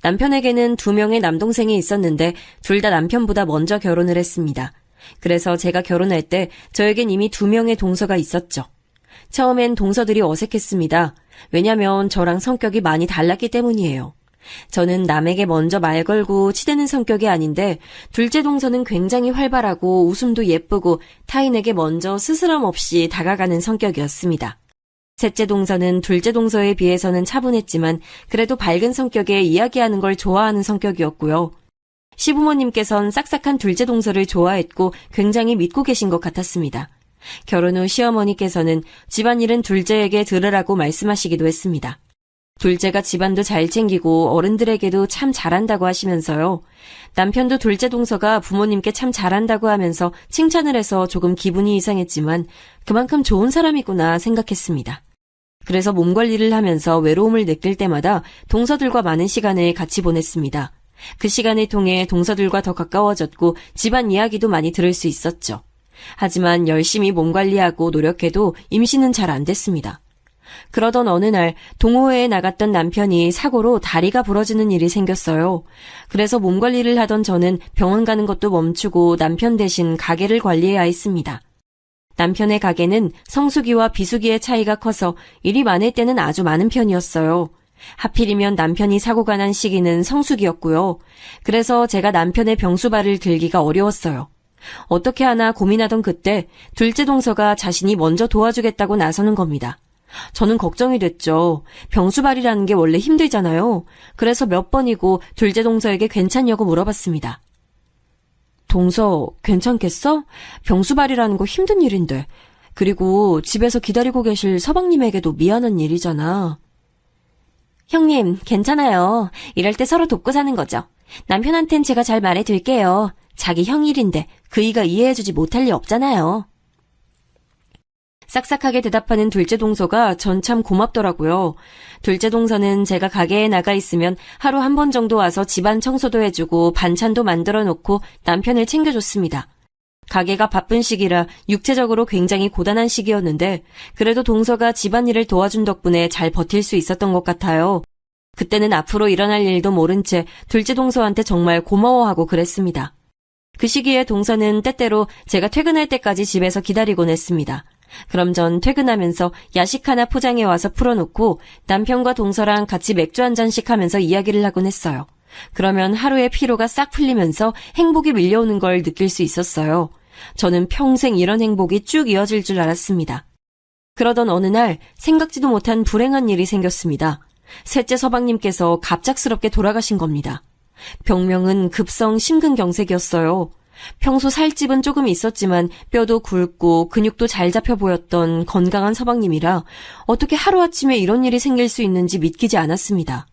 Speaker 2: 남편에게는 2명의 남동생이 있었는데 둘 다 남편보다 먼저 결혼을 했습니다. 그래서 제가 결혼할 때 저에겐 이미 2명의 동서가 있었죠. 처음엔 동서들이 어색했습니다. 왜냐면 저랑 성격이 많이 달랐기 때문이에요. 저는 남에게 먼저 말 걸고 치대는 성격이 아닌데 둘째 동서는 굉장히 활발하고 웃음도 예쁘고 타인에게 먼저 스스럼 없이 다가가는 성격이었습니다. 셋째 동서는 둘째 동서에 비해서는 차분했지만 그래도 밝은 성격에 이야기하는 걸 좋아하는 성격이었고요. 시부모님께선 싹싹한 둘째 동서를 좋아했고 굉장히 믿고 계신 것 같았습니다. 결혼 후 시어머니께서는 집안일은 둘째에게 들으라고 말씀하시기도 했습니다. 둘째가 집안도 잘 챙기고 어른들에게도 참 잘한다고 하시면서요. 남편도 둘째 동서가 부모님께 참 잘한다고 하면서 칭찬을 해서 조금 기분이 이상했지만 그만큼 좋은 사람이구나 생각했습니다. 그래서 몸 관리를 하면서 외로움을 느낄 때마다 동서들과 많은 시간을 같이 보냈습니다. 그 시간을 통해 동서들과 더 가까워졌고 집안 이야기도 많이 들을 수 있었죠. 하지만 열심히 몸 관리하고 노력해도 임신은 잘 안 됐습니다. 그러던 어느 날 동호회에 나갔던 남편이 사고로 다리가 부러지는 일이 생겼어요. 그래서 몸 관리를 하던 저는 병원 가는 것도 멈추고 남편 대신 가게를 관리해야 했습니다. 남편의 가게는 성수기와 비수기의 차이가 커서 일이 많을 때는 아주 많은 편이었어요. 하필이면 남편이 사고가 난 시기는 성수기였고요. 그래서 제가 남편의 병수발을 들기가 어려웠어요. 어떻게 하나 고민하던 그때 둘째 동서가 자신이 먼저 도와주겠다고 나서는 겁니다. 저는 걱정이 됐죠. 병수발이라는 게 원래 힘들잖아요. 그래서 몇 번이고 둘째 동서에게 괜찮냐고 물어봤습니다. 동서, 괜찮겠어? 병수발이라는 거 힘든 일인데. 그리고 집에서 기다리고 계실 서방님에게도 미안한 일이잖아. 형님, 괜찮아요. 이럴 때 서로 돕고 사는 거죠. 남편한텐 제가 잘 말해둘게요. 자기 형 일인데 그이가 이해해주지 못할 리 없잖아요. 싹싹하게 대답하는 둘째 동서가 전 참 고맙더라고요. 둘째 동서는 제가 가게에 나가 있으면 하루 한 번 정도 와서 집안 청소도 해주고 반찬도 만들어 놓고 남편을 챙겨줬습니다. 가게가 바쁜 시기라 육체적으로 굉장히 고단한 시기였는데 그래도 동서가 집안일을 도와준 덕분에 잘 버틸 수 있었던 것 같아요. 그때는 앞으로 일어날 일도 모른 채 둘째 동서한테 정말 고마워하고 그랬습니다. 그 시기에 동서는 때때로 제가 퇴근할 때까지 집에서 기다리곤 했습니다. 그럼 전 퇴근하면서 야식 하나 포장해 와서 풀어놓고 남편과 동서랑 같이 맥주 한 잔씩 하면서 이야기를 하곤 했어요. 그러면 하루의 피로가 싹 풀리면서 행복이 밀려오는 걸 느낄 수 있었어요. 저는 평생 이런 행복이 쭉 이어질 줄 알았습니다. 그러던 어느 날 생각지도 못한 불행한 일이 생겼습니다. 셋째 서방님께서 갑작스럽게 돌아가신 겁니다. 병명은 급성 심근경색이었어요. 평소 살집은 조금 있었지만 뼈도 굵고 근육도 잘 잡혀 보였던 건강한 서방님이라 어떻게 하루아침에 이런 일이 생길 수 있는지 믿기지 않았습니다.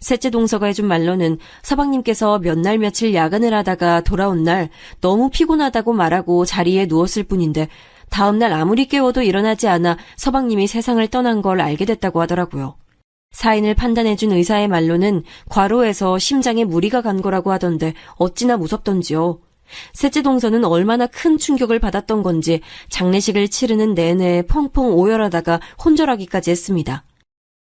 Speaker 2: 셋째 동서가 해준 말로는 서방님께서 몇 날 며칠 야근을 하다가 돌아온 날 너무 피곤하다고 말하고 자리에 누웠을 뿐인데 다음날 아무리 깨워도 일어나지 않아 서방님이 세상을 떠난 걸 알게 됐다고 하더라고요. 사인을 판단해준 의사의 말로는 과로해서 심장에 무리가 간 거라고 하던데 어찌나 무섭던지요. 셋째 동서는 얼마나 큰 충격을 받았던 건지 장례식을 치르는 내내 펑펑 오열하다가 혼절하기까지 했습니다.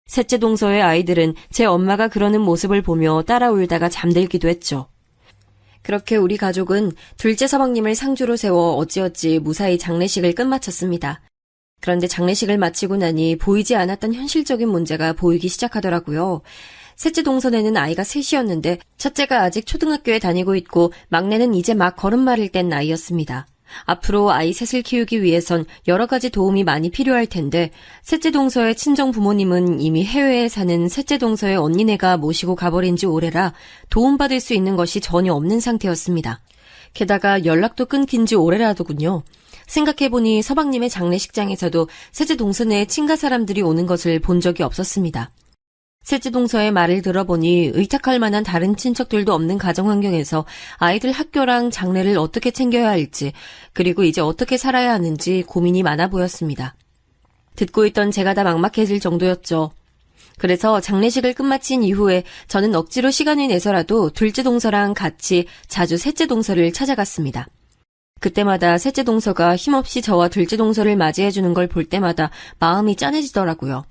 Speaker 2: 셋째 동서의 아이들은 제 엄마가 그러는 모습을 보며 따라 울다가 잠들기도 했죠. 그렇게 우리 가족은 둘째 서방님을 상주로 세워 어찌어찌 무사히 장례식을 끝마쳤습니다. 그런데 장례식을 마치고 나니 보이지 않았던 현실적인 문제가 보이기 시작하더라고요. 셋째 동서에는 아이가 셋이었는데 첫째가 아직 초등학교에 다니고 있고 막내는 이제 막 걸음마를 뗀 나이였습니다. 앞으로 아이 셋을 키우기 위해선 여러 가지 도움이 많이 필요할 텐데 셋째 동서의 친정 부모님은 이미 해외에 사는 셋째 동서의 언니네가 모시고 가버린 지 오래라 도움받을 수 있는 것이 전혀 없는 상태였습니다. 게다가 연락도 끊긴 지 오래라더군요. 생각해보니 서방님의 장례식장에서도 셋째 동서네 친가 사람들이 오는 것을 본 적이 없었습니다. 셋째 동서의 말을 들어보니 의탁할 만한 다른 친척들도 없는 가정 환경에서 아이들 학교랑 장례를 어떻게 챙겨야 할지 그리고 이제 어떻게 살아야 하는지 고민이 많아 보였습니다. 듣고 있던 제가 다 막막해질 정도였죠. 그래서 장례식을 끝마친 이후에 저는 억지로 시간을 내서라도 둘째 동서랑 같이 자주 셋째 동서를 찾아갔습니다. 그때마다 셋째 동서가 힘없이 저와 둘째 동서를 맞이해주는 걸 볼 때마다 마음이 짠해지더라고요.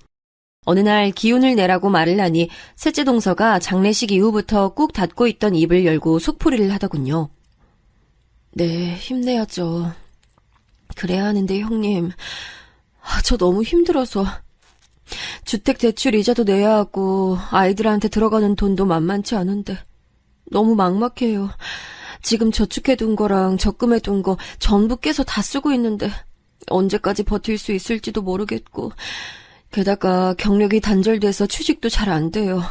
Speaker 2: 어느 날 기운을 내라고 말을 하니 셋째 동서가 장례식 이후부터 꾹 닫고 있던 입을 열고 속풀이를 하더군요. 네, 힘내야죠. 그래야 하는데 형님, 저 너무 힘들어서 주택 대출 이자도 내야 하고 아이들한테 들어가는 돈도 만만치 않은데 너무 막막해요. 지금 저축해둔 거랑 적금해둔 거 전부 깨서 다 쓰고 있는데 언제까지 버틸 수 있을지도 모르겠고 게다가 경력이 단절돼서 취직도 잘 안 돼요.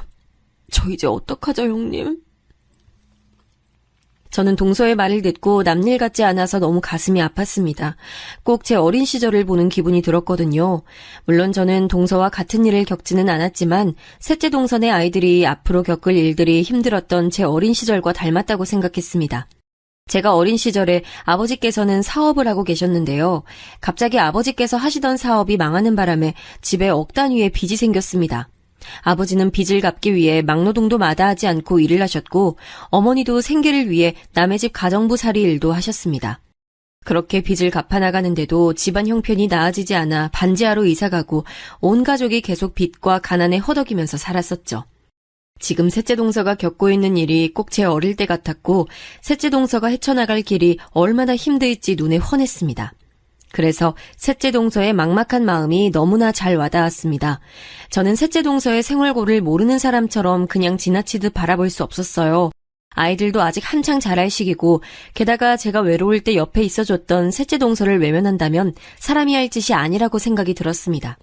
Speaker 2: 저 이제 어떡하죠, 형님? 저는 동서의 말을 듣고 남일 같지 않아서 너무 가슴이 아팠습니다. 꼭 제 어린 시절을 보는 기분이 들었거든요. 물론 저는 동서와 같은 일을 겪지는 않았지만 셋째 동서의 아이들이 앞으로 겪을 일들이 힘들었던 제 어린 시절과 닮았다고 생각했습니다. 제가 어린 시절에 아버지께서는 사업을 하고 계셨는데요. 갑자기 아버지께서 하시던 사업이 망하는 바람에 집에 억 단위의 빚이 생겼습니다. 아버지는 빚을 갚기 위해 막노동도 마다하지 않고 일을 하셨고 어머니도 생계를 위해 남의 집 가정부살이 일도 하셨습니다. 그렇게 빚을 갚아나가는데도 집안 형편이 나아지지 않아 반지하로 이사가고 온 가족이 계속 빚과 가난에 허덕이면서 살았었죠. 지금 셋째 동서가 겪고 있는 일이 꼭 제 어릴 때 같았고 셋째 동서가 헤쳐나갈 길이 얼마나 힘들지 눈에 훤했습니다. 그래서 셋째 동서의 막막한 마음이 너무나 잘 와닿았습니다. 저는 셋째 동서의 생활고를 모르는 사람처럼 그냥 지나치듯 바라볼 수 없었어요. 아이들도 아직 한창 자랄 시기고 게다가 제가 외로울 때 옆에 있어줬던 셋째 동서를 외면한다면 사람이 할 짓이 아니라고 생각이 들었습니다.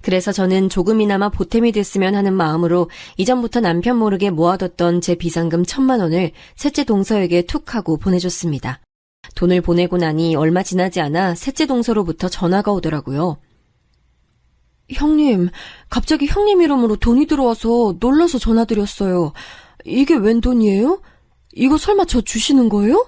Speaker 2: 그래서 저는 조금이나마 보탬이 됐으면 하는 마음으로 이전부터 남편 모르게 모아뒀던 제 비상금 1,000만 원을 셋째 동서에게 툭 하고 보내줬습니다. 돈을 보내고 나니 얼마 지나지 않아 셋째 동서로부터 전화가 오더라고요. 형님, 갑자기 형님 이름으로 돈이 들어와서 놀라서 전화드렸어요. 이게 웬 돈이에요? 이거 설마 저 주시는 거예요?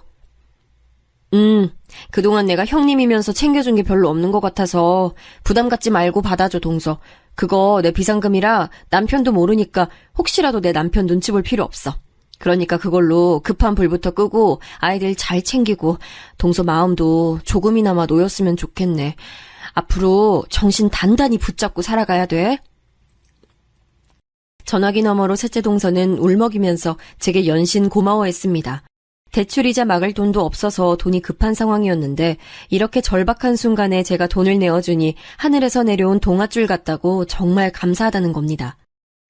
Speaker 2: 그동안 내가 형님이면서 챙겨준 게 별로 없는 것 같아서 부담 갖지 말고 받아줘, 동서. 그거 내 비상금이라 남편도 모르니까 혹시라도 내 남편 눈치 볼 필요 없어. 그러니까 그걸로 급한 불부터 끄고 아이들 잘 챙기고 동서 마음도 조금이나마 놓였으면 좋겠네. 앞으로 정신 단단히 붙잡고 살아가야 돼. 전화기 너머로 셋째 동서는 울먹이면서 제게 연신 고마워했습니다. 대출이자 막을 돈도 없어서 돈이 급한 상황이었는데 이렇게 절박한 순간에 제가 돈을 내어주니 하늘에서 내려온 동아줄 같다고 정말 감사하다는 겁니다.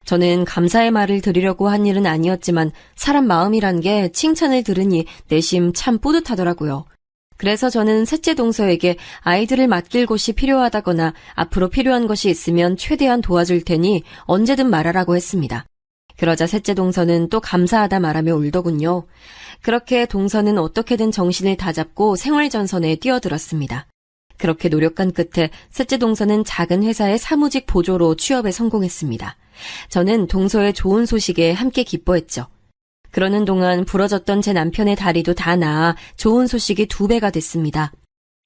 Speaker 2: 저는 감사의 말을 드리려고 한 일은 아니었지만 사람 마음이란 게 칭찬을 들으니 내심 참 뿌듯하더라고요. 그래서 저는 셋째 동서에게 아이들을 맡길 곳이 필요하다거나 앞으로 필요한 것이 있으면 최대한 도와줄 테니 언제든 말하라고 했습니다. 그러자 셋째 동서는 또 감사하다 말하며 울더군요. 그렇게 동서는 어떻게든 정신을 다잡고 생활전선에 뛰어들었습니다. 그렇게 노력한 끝에 셋째 동서는 작은 회사의 사무직 보조로 취업에 성공했습니다. 저는 동서의 좋은 소식에 함께 기뻐했죠. 그러는 동안 부러졌던 제 남편의 다리도 다 나아 좋은 소식이 2배가 됐습니다.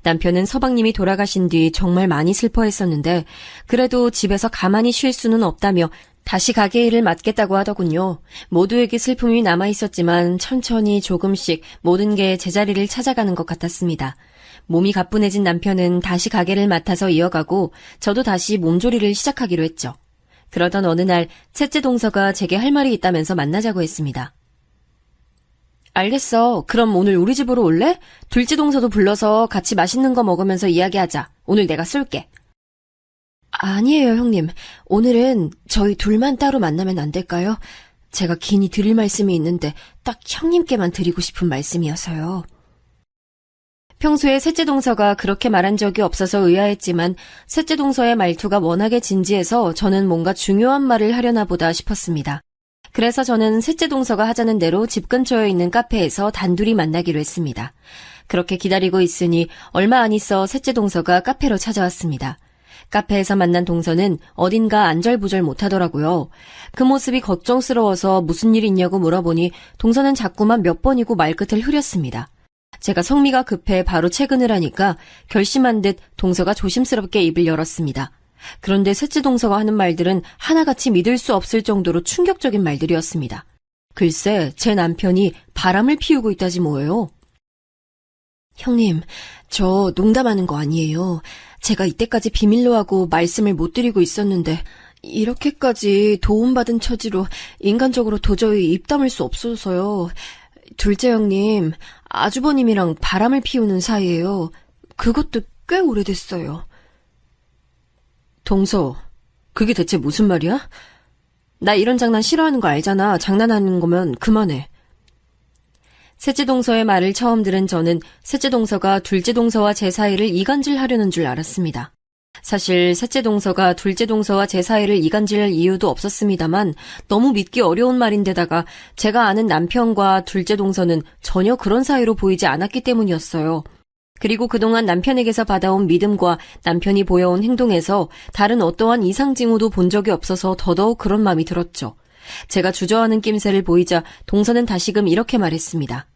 Speaker 2: 남편은 서방님이 돌아가신 뒤 정말 많이 슬퍼했었는데 그래도 집에서 가만히 쉴 수는 없다며 다시 가게 일을 맡겠다고 하더군요. 모두에게 슬픔이 남아있었지만 천천히 조금씩 모든 게 제자리를 찾아가는 것 같았습니다. 몸이 가뿐해진 남편은 다시 가게를 맡아서 이어가고 저도 다시 몸조리를 시작하기로 했죠. 그러던 어느 날 셋째 동서가 제게 할 말이 있다면서 만나자고 했습니다. 알겠어. 그럼 오늘 우리 집으로 올래? 둘째 동서도 불러서 같이 맛있는 거 먹으면서 이야기하자. 오늘 내가 쏠게. 아니에요, 형님. 오늘은 저희 둘만 따로 만나면 안 될까요? 제가 긴히 드릴 말씀이 있는데 딱 형님께만 드리고 싶은 말씀이어서요. 평소에 셋째 동서가 그렇게 말한 적이 없어서 의아했지만 셋째 동서의 말투가 워낙에 진지해서 저는 뭔가 중요한 말을 하려나 보다 싶었습니다. 그래서 저는 셋째 동서가 하자는 대로 집 근처에 있는 카페에서 단둘이 만나기로 했습니다. 그렇게 기다리고 있으니 얼마 안 있어 셋째 동서가 카페로 찾아왔습니다. 카페에서 만난 동서는 어딘가 안절부절 못하더라고요. 그 모습이 걱정스러워서 무슨 일 있냐고 물어보니 동서는 자꾸만 몇 번이고 말끝을 흐렸습니다. 제가 성미가 급해 바로 퇴근을 하니까 결심한 듯 동서가 조심스럽게 입을 열었습니다. 그런데 셋째 동서가 하는 말들은 하나같이 믿을 수 없을 정도로 충격적인 말들이었습니다. 글쎄, 제 남편이 바람을 피우고 있다지 뭐예요. 형님, 저 농담하는 거 아니에요. 제가 이때까지 비밀로 하고 말씀을 못 드리고 있었는데 이렇게까지 도움받은 처지로 인간적으로 도저히 입 다물 수 없어서요. 둘째 형님, 아주버님이랑 바람을 피우는 사이예요. 그것도 꽤 오래됐어요. 동서, 그게 대체 무슨 말이야? 나 이런 장난 싫어하는 거 알잖아. 장난하는 거면 그만해. 셋째 동서의 말을 처음 들은 저는 셋째 동서가 둘째 동서와 제 사이를 이간질하려는 줄 알았습니다. 사실 셋째 동서가 둘째 동서와 제 사이를 이간질할 이유도 없었습니다만 너무 믿기 어려운 말인데다가 제가 아는 남편과 둘째 동서는 전혀 그런 사이로 보이지 않았기 때문이었어요. 그리고 그동안 남편에게서 받아온 믿음과 남편이 보여온 행동에서 다른 어떠한 이상 징후도 본 적이 없어서 더더욱 그런 마음이 들었죠. 제가 주저하는 낌새를 보이자 동서는 다시금 이렇게 말했습니다.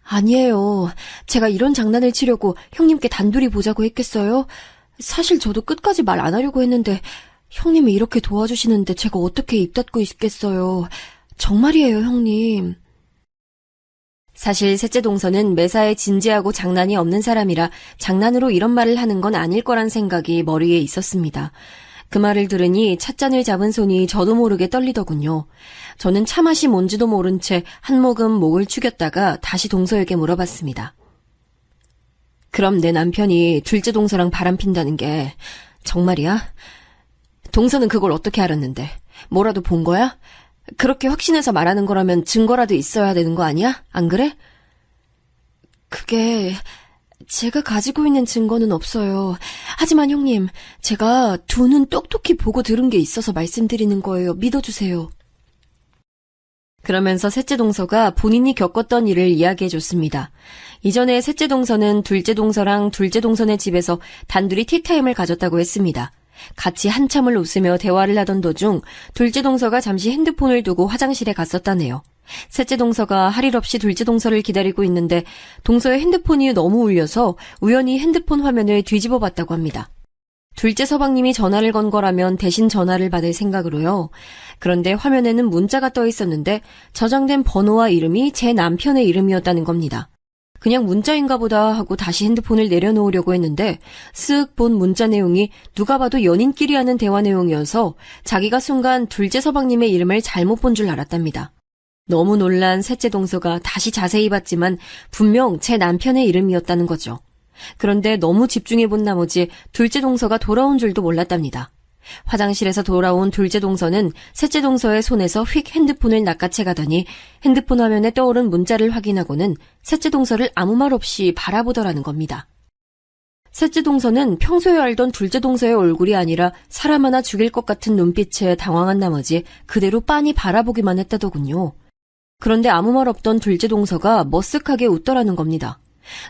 Speaker 2: 아니에요. 제가 이런 장난을 치려고 형님께 단둘이 보자고 했겠어요? 사실 저도 끝까지 말 안 하려고 했는데 형님이 이렇게 도와주시는데 제가 어떻게 입 닫고 있겠어요. 정말이에요, 형님. 사실 셋째 동서는 매사에 진지하고 장난이 없는 사람이라 장난으로 이런 말을 하는 건 아닐 거란 생각이 머리에 있었습니다. 그 말을 들으니 찻잔을 잡은 손이 저도 모르게 떨리더군요. 저는 차맛이 뭔지도 모른 채 한 모금 목을 축였다가 다시 동서에게 물어봤습니다. 그럼 내 남편이 둘째 동서랑 바람핀다는 게 정말이야? 동서는 그걸 어떻게 알았는데? 뭐라도 본 거야? 그렇게 확신해서 말하는 거라면 증거라도 있어야 되는 거 아니야? 안 그래? 그게 제가 가지고 있는 증거는 없어요. 하지만 형님, 제가 두 눈 똑똑히 보고 들은 게 있어서 말씀드리는 거예요. 믿어주세요. 그러면서 셋째 동서가 본인이 겪었던 일을 이야기해줬습니다. 이전에 셋째 동서는 둘째 동서랑 둘째 동서네 집에서 단둘이 티타임을 가졌다고 했습니다. 같이 한참을 웃으며 대화를 하던 도중 둘째 동서가 잠시 핸드폰을 두고 화장실에 갔었다네요. 셋째 동서가 할 일 없이 둘째 동서를 기다리고 있는데 동서의 핸드폰이 너무 울려서 우연히 핸드폰 화면을 뒤집어 봤다고 합니다. 둘째 서방님이 전화를 건 거라면 대신 전화를 받을 생각으로요. 그런데 화면에는 문자가 떠 있었는데 저장된 번호와 이름이 제 남편의 이름이었다는 겁니다. 그냥 문자인가 보다 하고 다시 핸드폰을 내려놓으려고 했는데 쓱 본 문자 내용이 누가 봐도 연인끼리 하는 대화 내용이어서 자기가 순간 둘째 서방님의 이름을 잘못 본 줄 알았답니다. 너무 놀란 셋째 동서가 다시 자세히 봤지만 분명 제 남편의 이름이었다는 거죠. 그런데 너무 집중해 본 나머지 둘째 동서가 돌아온 줄도 몰랐답니다. 화장실에서 돌아온 둘째 동서는 셋째 동서의 손에서 휙 핸드폰을 낚아채 가더니 핸드폰 화면에 떠오른 문자를 확인하고는 셋째 동서를 아무 말 없이 바라보더라는 겁니다. 셋째 동서는 평소에 알던 둘째 동서의 얼굴이 아니라 사람 하나 죽일 것 같은 눈빛에 당황한 나머지 그대로 빤히 바라보기만 했다더군요. 그런데 아무 말 없던 둘째 동서가 머쓱하게 웃더라는 겁니다.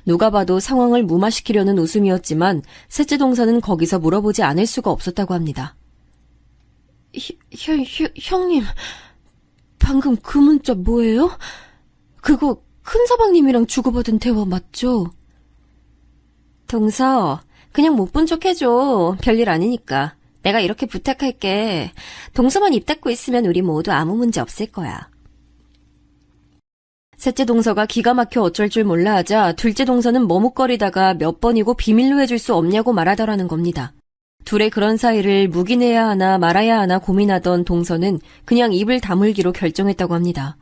Speaker 2: 누가 봐도 상황을 무마시키려는 웃음이었지만 셋째 동서는 거기서 물어보지 않을 수가 없었다고 합니다. 형님, 방금 그 문자 뭐예요? 그거 큰 서방님이랑 주고받은 대화 맞죠? 동서, 그냥 못 본 척 해줘. 별일 아니니까. 내가 이렇게 부탁할게. 동서만 입 닫고 있으면 우리 모두 아무 문제 없을 거야. 셋째 동서가 기가 막혀 어쩔 줄 몰라 하자 둘째 동서는 머뭇거리다가 몇 번이고 비밀로 해줄 수 없냐고 말하더라는 겁니다. 둘의 그런 사이를 묵인해야 하나 말아야 하나 고민하던 동서는 그냥 입을 다물기로 결정했다고 합니다.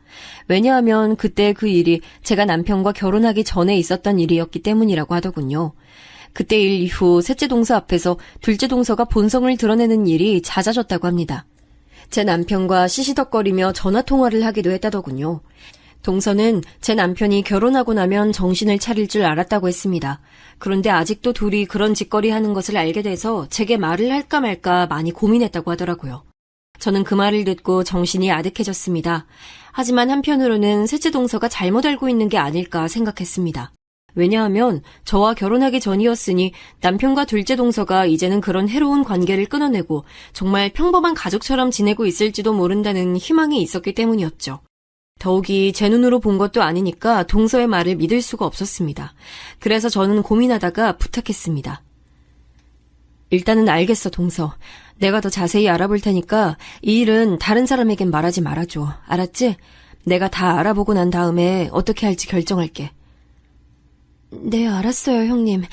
Speaker 2: 왜냐하면 그때 그 일이 제가 남편과 결혼하기 전에 있었던 일이었기 때문이라고 하더군요. 그때 일 이후 셋째 동서 앞에서 둘째 동서가 본성을 드러내는 일이 잦아졌다고 합니다. 제 남편과 시시덕거리며 전화통화를 하기도 했다더군요. 동서는 제 남편이 결혼하고 나면 정신을 차릴 줄 알았다고 했습니다. 그런데 아직도 둘이 그런 짓거리 하는 것을 알게 돼서 제게 말을 할까 말까 많이 고민했다고 하더라고요. 저는 그 말을 듣고 정신이 아득해졌습니다. 하지만 한편으로는 셋째 동서가 잘못 알고 있는 게 아닐까 생각했습니다. 왜냐하면 저와 결혼하기 전이었으니 남편과 둘째 동서가 이제는 그런 해로운 관계를 끊어내고 정말 평범한 가족처럼 지내고 있을지도 모른다는 희망이 있었기 때문이었죠. 더욱이 제 눈으로 본 것도 아니니까 동서의 말을 믿을 수가 없었습니다. 그래서 저는 고민하다가 부탁했습니다. 일단은 알겠어, 동서. 내가 더 자세히 알아볼 테니까 이 일은 다른 사람에겐 말하지 말아줘. 알았지? 내가 다 알아보고 난 다음에 어떻게 할지 결정할게. 네, 알았어요, 형님.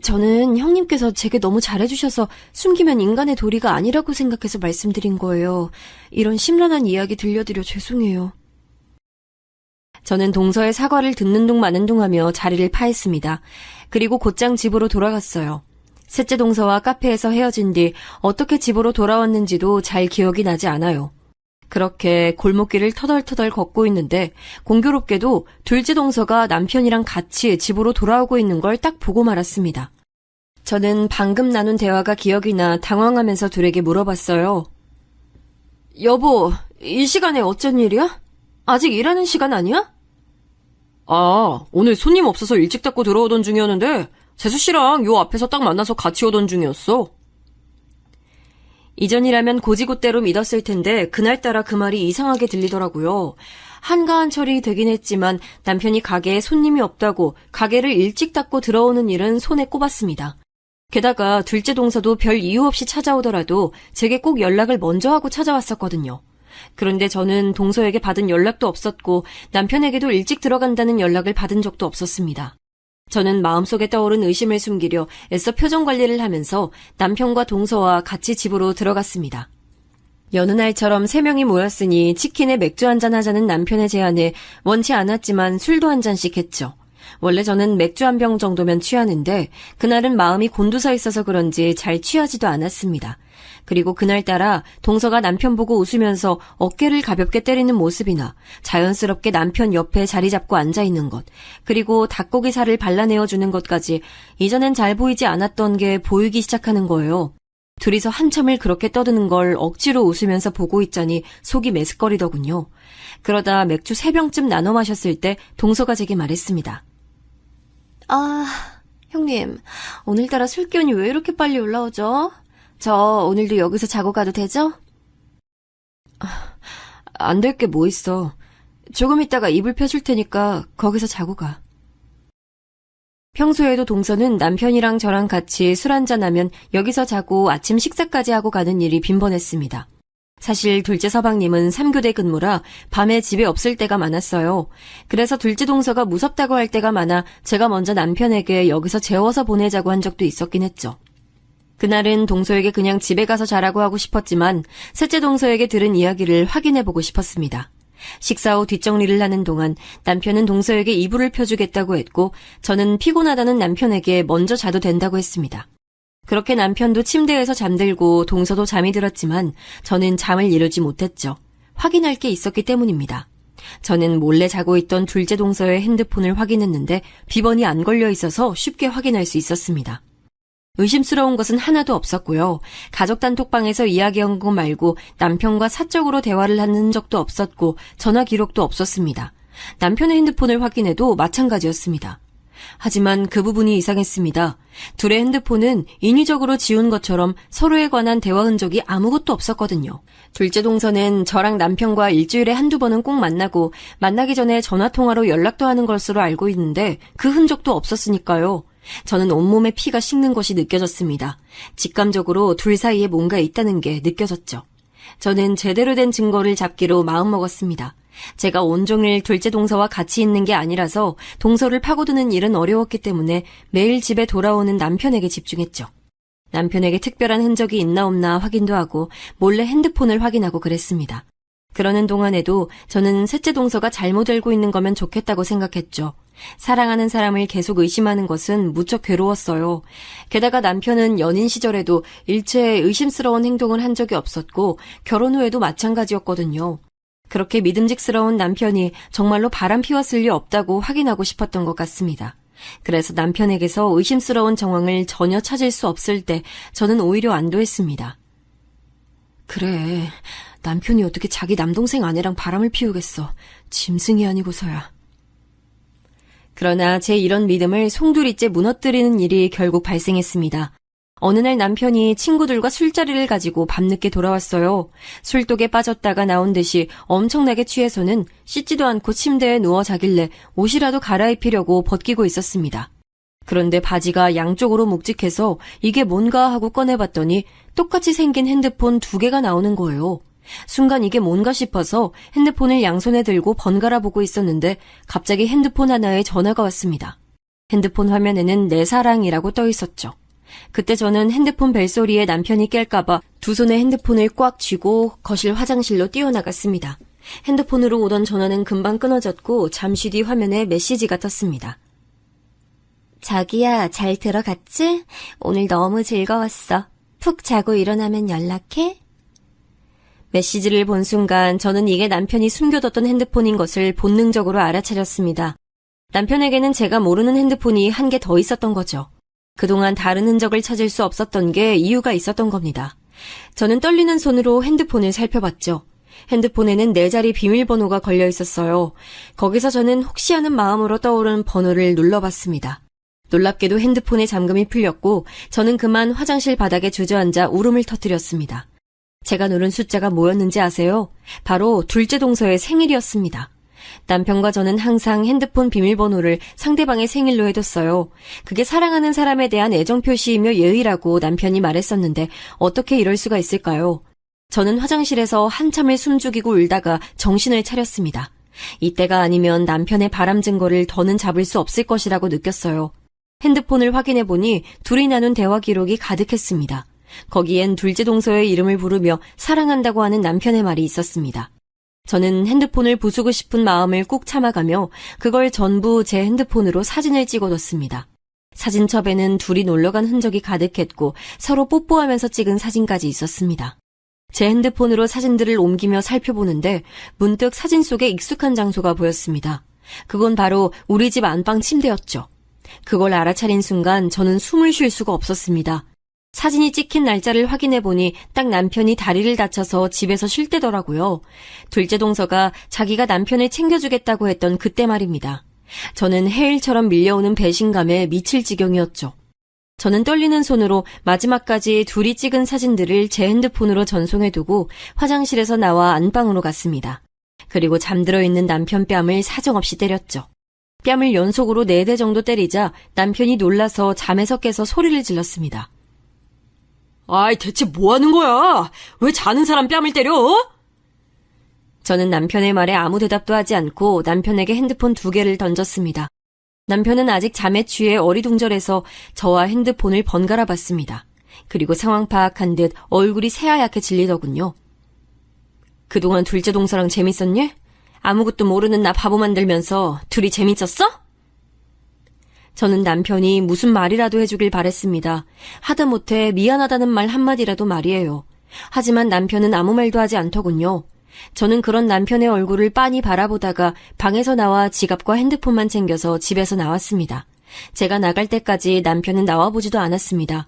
Speaker 2: 저는 형님께서 제게 너무 잘해주셔서 숨기면 인간의 도리가 아니라고 생각해서 말씀드린 거예요. 이런 심란한 이야기 들려드려 죄송해요. 저는 동서의 사과를 듣는 둥 마는 둥 하며 자리를 파했습니다. 그리고 곧장 집으로 돌아갔어요. 셋째 동서와 카페에서 헤어진 뒤 어떻게 집으로 돌아왔는지도 잘 기억이 나지 않아요. 그렇게 골목길을 터덜터덜 걷고 있는데 공교롭게도 둘째 동서가 남편이랑 같이 집으로 돌아오고 있는 걸 딱 보고 말았습니다. 저는 방금 나눈 대화가 기억이 나 당황하면서 둘에게 물어봤어요. 여보, 이 시간에 어쩐 일이야? 아직 일하는 시간 아니야? 아, 오늘 손님 없어서 일찍 닫고 들어오던 중이었는데 재수씨랑 요 앞에서 딱 만나서 같이 오던 중이었어. 이전이라면 고지고대로 믿었을 텐데 그날따라 그 말이 이상하게 들리더라고요. 한가한 철이 되긴 했지만 남편이 가게에 손님이 없다고 가게를 일찍 닫고 들어오는 일은 손에 꼽았습니다. 게다가 둘째 동서도 별 이유 없이 찾아오더라도 제게 꼭 연락을 먼저 하고 찾아왔었거든요. 그런데 저는 동서에게 받은 연락도 없었고 남편에게도 일찍 들어간다는 연락을 받은 적도 없었습니다. 저는 마음속에 떠오른 의심을 숨기려 애써 표정 관리를 하면서 남편과 동서와 같이 집으로 들어갔습니다. 여느 날처럼 3명이 모였으니 치킨에 맥주 한잔 하자는 남편의 제안에 원치 않았지만 술도 한 잔씩 했죠. 원래 저는 맥주 한 병 정도면 취하는데 그날은 마음이 곤두서 있어서 그런지 잘 취하지도 않았습니다. 그리고 그날따라 동서가 남편 보고 웃으면서 어깨를 가볍게 때리는 모습이나 자연스럽게 남편 옆에 자리 잡고 앉아있는 것, 그리고 닭고기 살을 발라내어주는 것까지 이전엔 잘 보이지 않았던 게 보이기 시작하는 거예요. 둘이서 한참을 그렇게 떠드는 걸 억지로 웃으면서 보고 있자니 속이 메스꺼리더군요. 그러다 맥주 3병쯤 나눠 마셨을 때 동서가 제게 말했습니다. 아, 형님, 오늘따라 술 기운이 왜 이렇게 빨리 올라오죠? 저 오늘도 여기서 자고 가도 되죠? 안 될 게 뭐 있어. 조금 있다가 이불 펴줄 테니까 거기서 자고 가. 평소에도 동서는 남편이랑 저랑 같이 술 한잔하면 여기서 자고 아침 식사까지 하고 가는 일이 빈번했습니다. 사실 둘째 서방님은 3교대 근무라 밤에 집에 없을 때가 많았어요. 그래서 둘째 동서가 무섭다고 할 때가 많아 제가 먼저 남편에게 여기서 재워서 보내자고 한 적도 있었긴 했죠. 그날은 동서에게 그냥 집에 가서 자라고 하고 싶었지만 셋째 동서에게 들은 이야기를 확인해보고 싶었습니다. 식사 후 뒷정리를 하는 동안 남편은 동서에게 이불을 펴주겠다고 했고 저는 피곤하다는 남편에게 먼저 자도 된다고 했습니다. 그렇게 남편도 침대에서 잠들고 동서도 잠이 들었지만 저는 잠을 이루지 못했죠. 확인할 게 있었기 때문입니다. 저는 몰래 자고 있던 둘째 동서의 핸드폰을 확인했는데 비번이 안 걸려 있어서 쉽게 확인할 수 있었습니다. 의심스러운 것은 하나도 없었고요. 가족 단톡방에서 이야기한 것 말고 남편과 사적으로 대화를 한 흔적도 없었고 전화 기록도 없었습니다. 남편의 핸드폰을 확인해도 마찬가지였습니다. 하지만 그 부분이 이상했습니다. 둘의 핸드폰은 인위적으로 지운 것처럼 서로에 관한 대화 흔적이 아무것도 없었거든요. 둘째 동서는 저랑 남편과 일주일에 한두 번은 꼭 만나고 만나기 전에 전화통화로 연락도 하는 것으로 알고 있는데 그 흔적도 없었으니까요. 저는 온몸에 피가 식는 것이 느껴졌습니다. 직감적으로 둘 사이에 뭔가 있다는 게 느껴졌죠. 저는 제대로 된 증거를 잡기로 마음먹었습니다. 제가 온종일 둘째 동서와 같이 있는 게 아니라서 동서를 파고드는 일은 어려웠기 때문에 매일 집에 돌아오는 남편에게 집중했죠. 남편에게 특별한 흔적이 있나 없나 확인도 하고 몰래 핸드폰을 확인하고 그랬습니다. 그러는 동안에도 저는 셋째 동서가 잘못 알고 있는 거면 좋겠다고 생각했죠. 사랑하는 사람을 계속 의심하는 것은 무척 괴로웠어요. 게다가 남편은 연인 시절에도 일체 의심스러운 행동을 한 적이 없었고 결혼 후에도 마찬가지였거든요. 그렇게 믿음직스러운 남편이 정말로 바람 피웠을 리 없다고 확인하고 싶었던 것 같습니다. 그래서 남편에게서 의심스러운 정황을 전혀 찾을 수 없을 때 저는 오히려 안도했습니다. 그래, 남편이 어떻게 자기 남동생 아내랑 바람을 피우겠어. 짐승이 아니고서야. 그러나 제 이런 믿음을 송두리째 무너뜨리는 일이 결국 발생했습니다. 어느 날 남편이 친구들과 술자리를 가지고 밤늦게 돌아왔어요. 술독에 빠졌다가 나온 듯이 엄청나게 취해서는 씻지도 않고 침대에 누워 자길래 옷이라도 갈아입히려고 벗기고 있었습니다. 그런데 바지가 양쪽으로 묵직해서 이게 뭔가 하고 꺼내봤더니 똑같이 생긴 핸드폰 2개가 나오는 거예요. 순간 이게 뭔가 싶어서 핸드폰을 양손에 들고 번갈아 보고 있었는데 갑자기 핸드폰 하나에 전화가 왔습니다. 핸드폰 화면에는 내 사랑이라고 떠 있었죠. 그때 저는 핸드폰 벨소리에 남편이 깰까봐 두 손에 핸드폰을 꽉 쥐고 거실 화장실로 뛰어나갔습니다. 핸드폰으로 오던 전화는 금방 끊어졌고 잠시 뒤 화면에 메시지가 떴습니다. 자기야, 잘 들어갔지? 오늘 너무 즐거웠어. 푹 자고 일어나면 연락해? 메시지를 본 순간 저는 이게 남편이 숨겨뒀던 핸드폰인 것을 본능적으로 알아차렸습니다. 남편에게는 제가 모르는 핸드폰이 한 개 더 있었던 거죠. 그동안 다른 흔적을 찾을 수 없었던 게 이유가 있었던 겁니다. 저는 떨리는 손으로 핸드폰을 살펴봤죠. 핸드폰에는 4자리 비밀번호가 걸려 있었어요. 거기서 저는 혹시 하는 마음으로 떠오른 번호를 눌러봤습니다. 놀랍게도 핸드폰의 잠금이 풀렸고 저는 그만 화장실 바닥에 주저앉아 울음을 터뜨렸습니다. 제가 누른 숫자가 뭐였는지 아세요? 바로 둘째 동서의 생일이었습니다. 남편과 저는 항상 핸드폰 비밀번호를 상대방의 생일로 해뒀어요. 그게 사랑하는 사람에 대한 애정 표시이며 예의라고 남편이 말했었는데 어떻게 이럴 수가 있을까요? 저는 화장실에서 한참을 숨죽이고 울다가 정신을 차렸습니다. 이때가 아니면 남편의 바람 증거를 더는 잡을 수 없을 것이라고 느꼈어요. 핸드폰을 확인해보니 둘이 나눈 대화 기록이 가득했습니다. 거기엔 둘째 동서의 이름을 부르며 사랑한다고 하는 남편의 말이 있었습니다. 저는 핸드폰을 부수고 싶은 마음을 꾹 참아가며 그걸 전부 제 핸드폰으로 사진을 찍어뒀습니다. 사진첩에는 둘이 놀러간 흔적이 가득했고 서로 뽀뽀하면서 찍은 사진까지 있었습니다. 제 핸드폰으로 사진들을 옮기며 살펴보는데 문득 사진 속에 익숙한 장소가 보였습니다. 그건 바로 우리 집 안방 침대였죠. 그걸 알아차린 순간 저는 숨을 쉴 수가 없었습니다. 사진이 찍힌 날짜를 확인해보니 딱 남편이 다리를 다쳐서 집에서 쉴 때더라고요. 둘째 동서가 자기가 남편을 챙겨주겠다고 했던 그때 말입니다. 저는 해일처럼 밀려오는 배신감에 미칠 지경이었죠. 저는 떨리는 손으로 마지막까지 둘이 찍은 사진들을 제 핸드폰으로 전송해두고 화장실에서 나와 안방으로 갔습니다. 그리고 잠들어 있는 남편 뺨을 사정없이 때렸죠. 뺨을 연속으로 4대 정도 때리자 남편이 놀라서 잠에서 깨서 소리를 질렀습니다. 아이, 대체 뭐 하는 거야? 왜 자는 사람 뺨을 때려? 저는 남편의 말에 아무 대답도 하지 않고 남편에게 핸드폰 2개를 던졌습니다. 남편은 아직 잠에 취해 어리둥절해서 저와 핸드폰을 번갈아 봤습니다. 그리고 상황 파악한 듯 얼굴이 새하얗게 질리더군요. 그동안 둘째 동서랑 재밌었니? 아무것도 모르는 나 바보 만들면서 둘이 재밌었어? 저는 남편이 무슨 말이라도 해주길 바랬습니다. 하다못해 미안하다는 말 한마디라도 말이에요. 하지만 남편은 아무 말도 하지 않더군요. 저는 그런 남편의 얼굴을 빤히 바라보다가 방에서 나와 지갑과 핸드폰만 챙겨서 집에서 나왔습니다. 제가 나갈 때까지 남편은 나와보지도 않았습니다.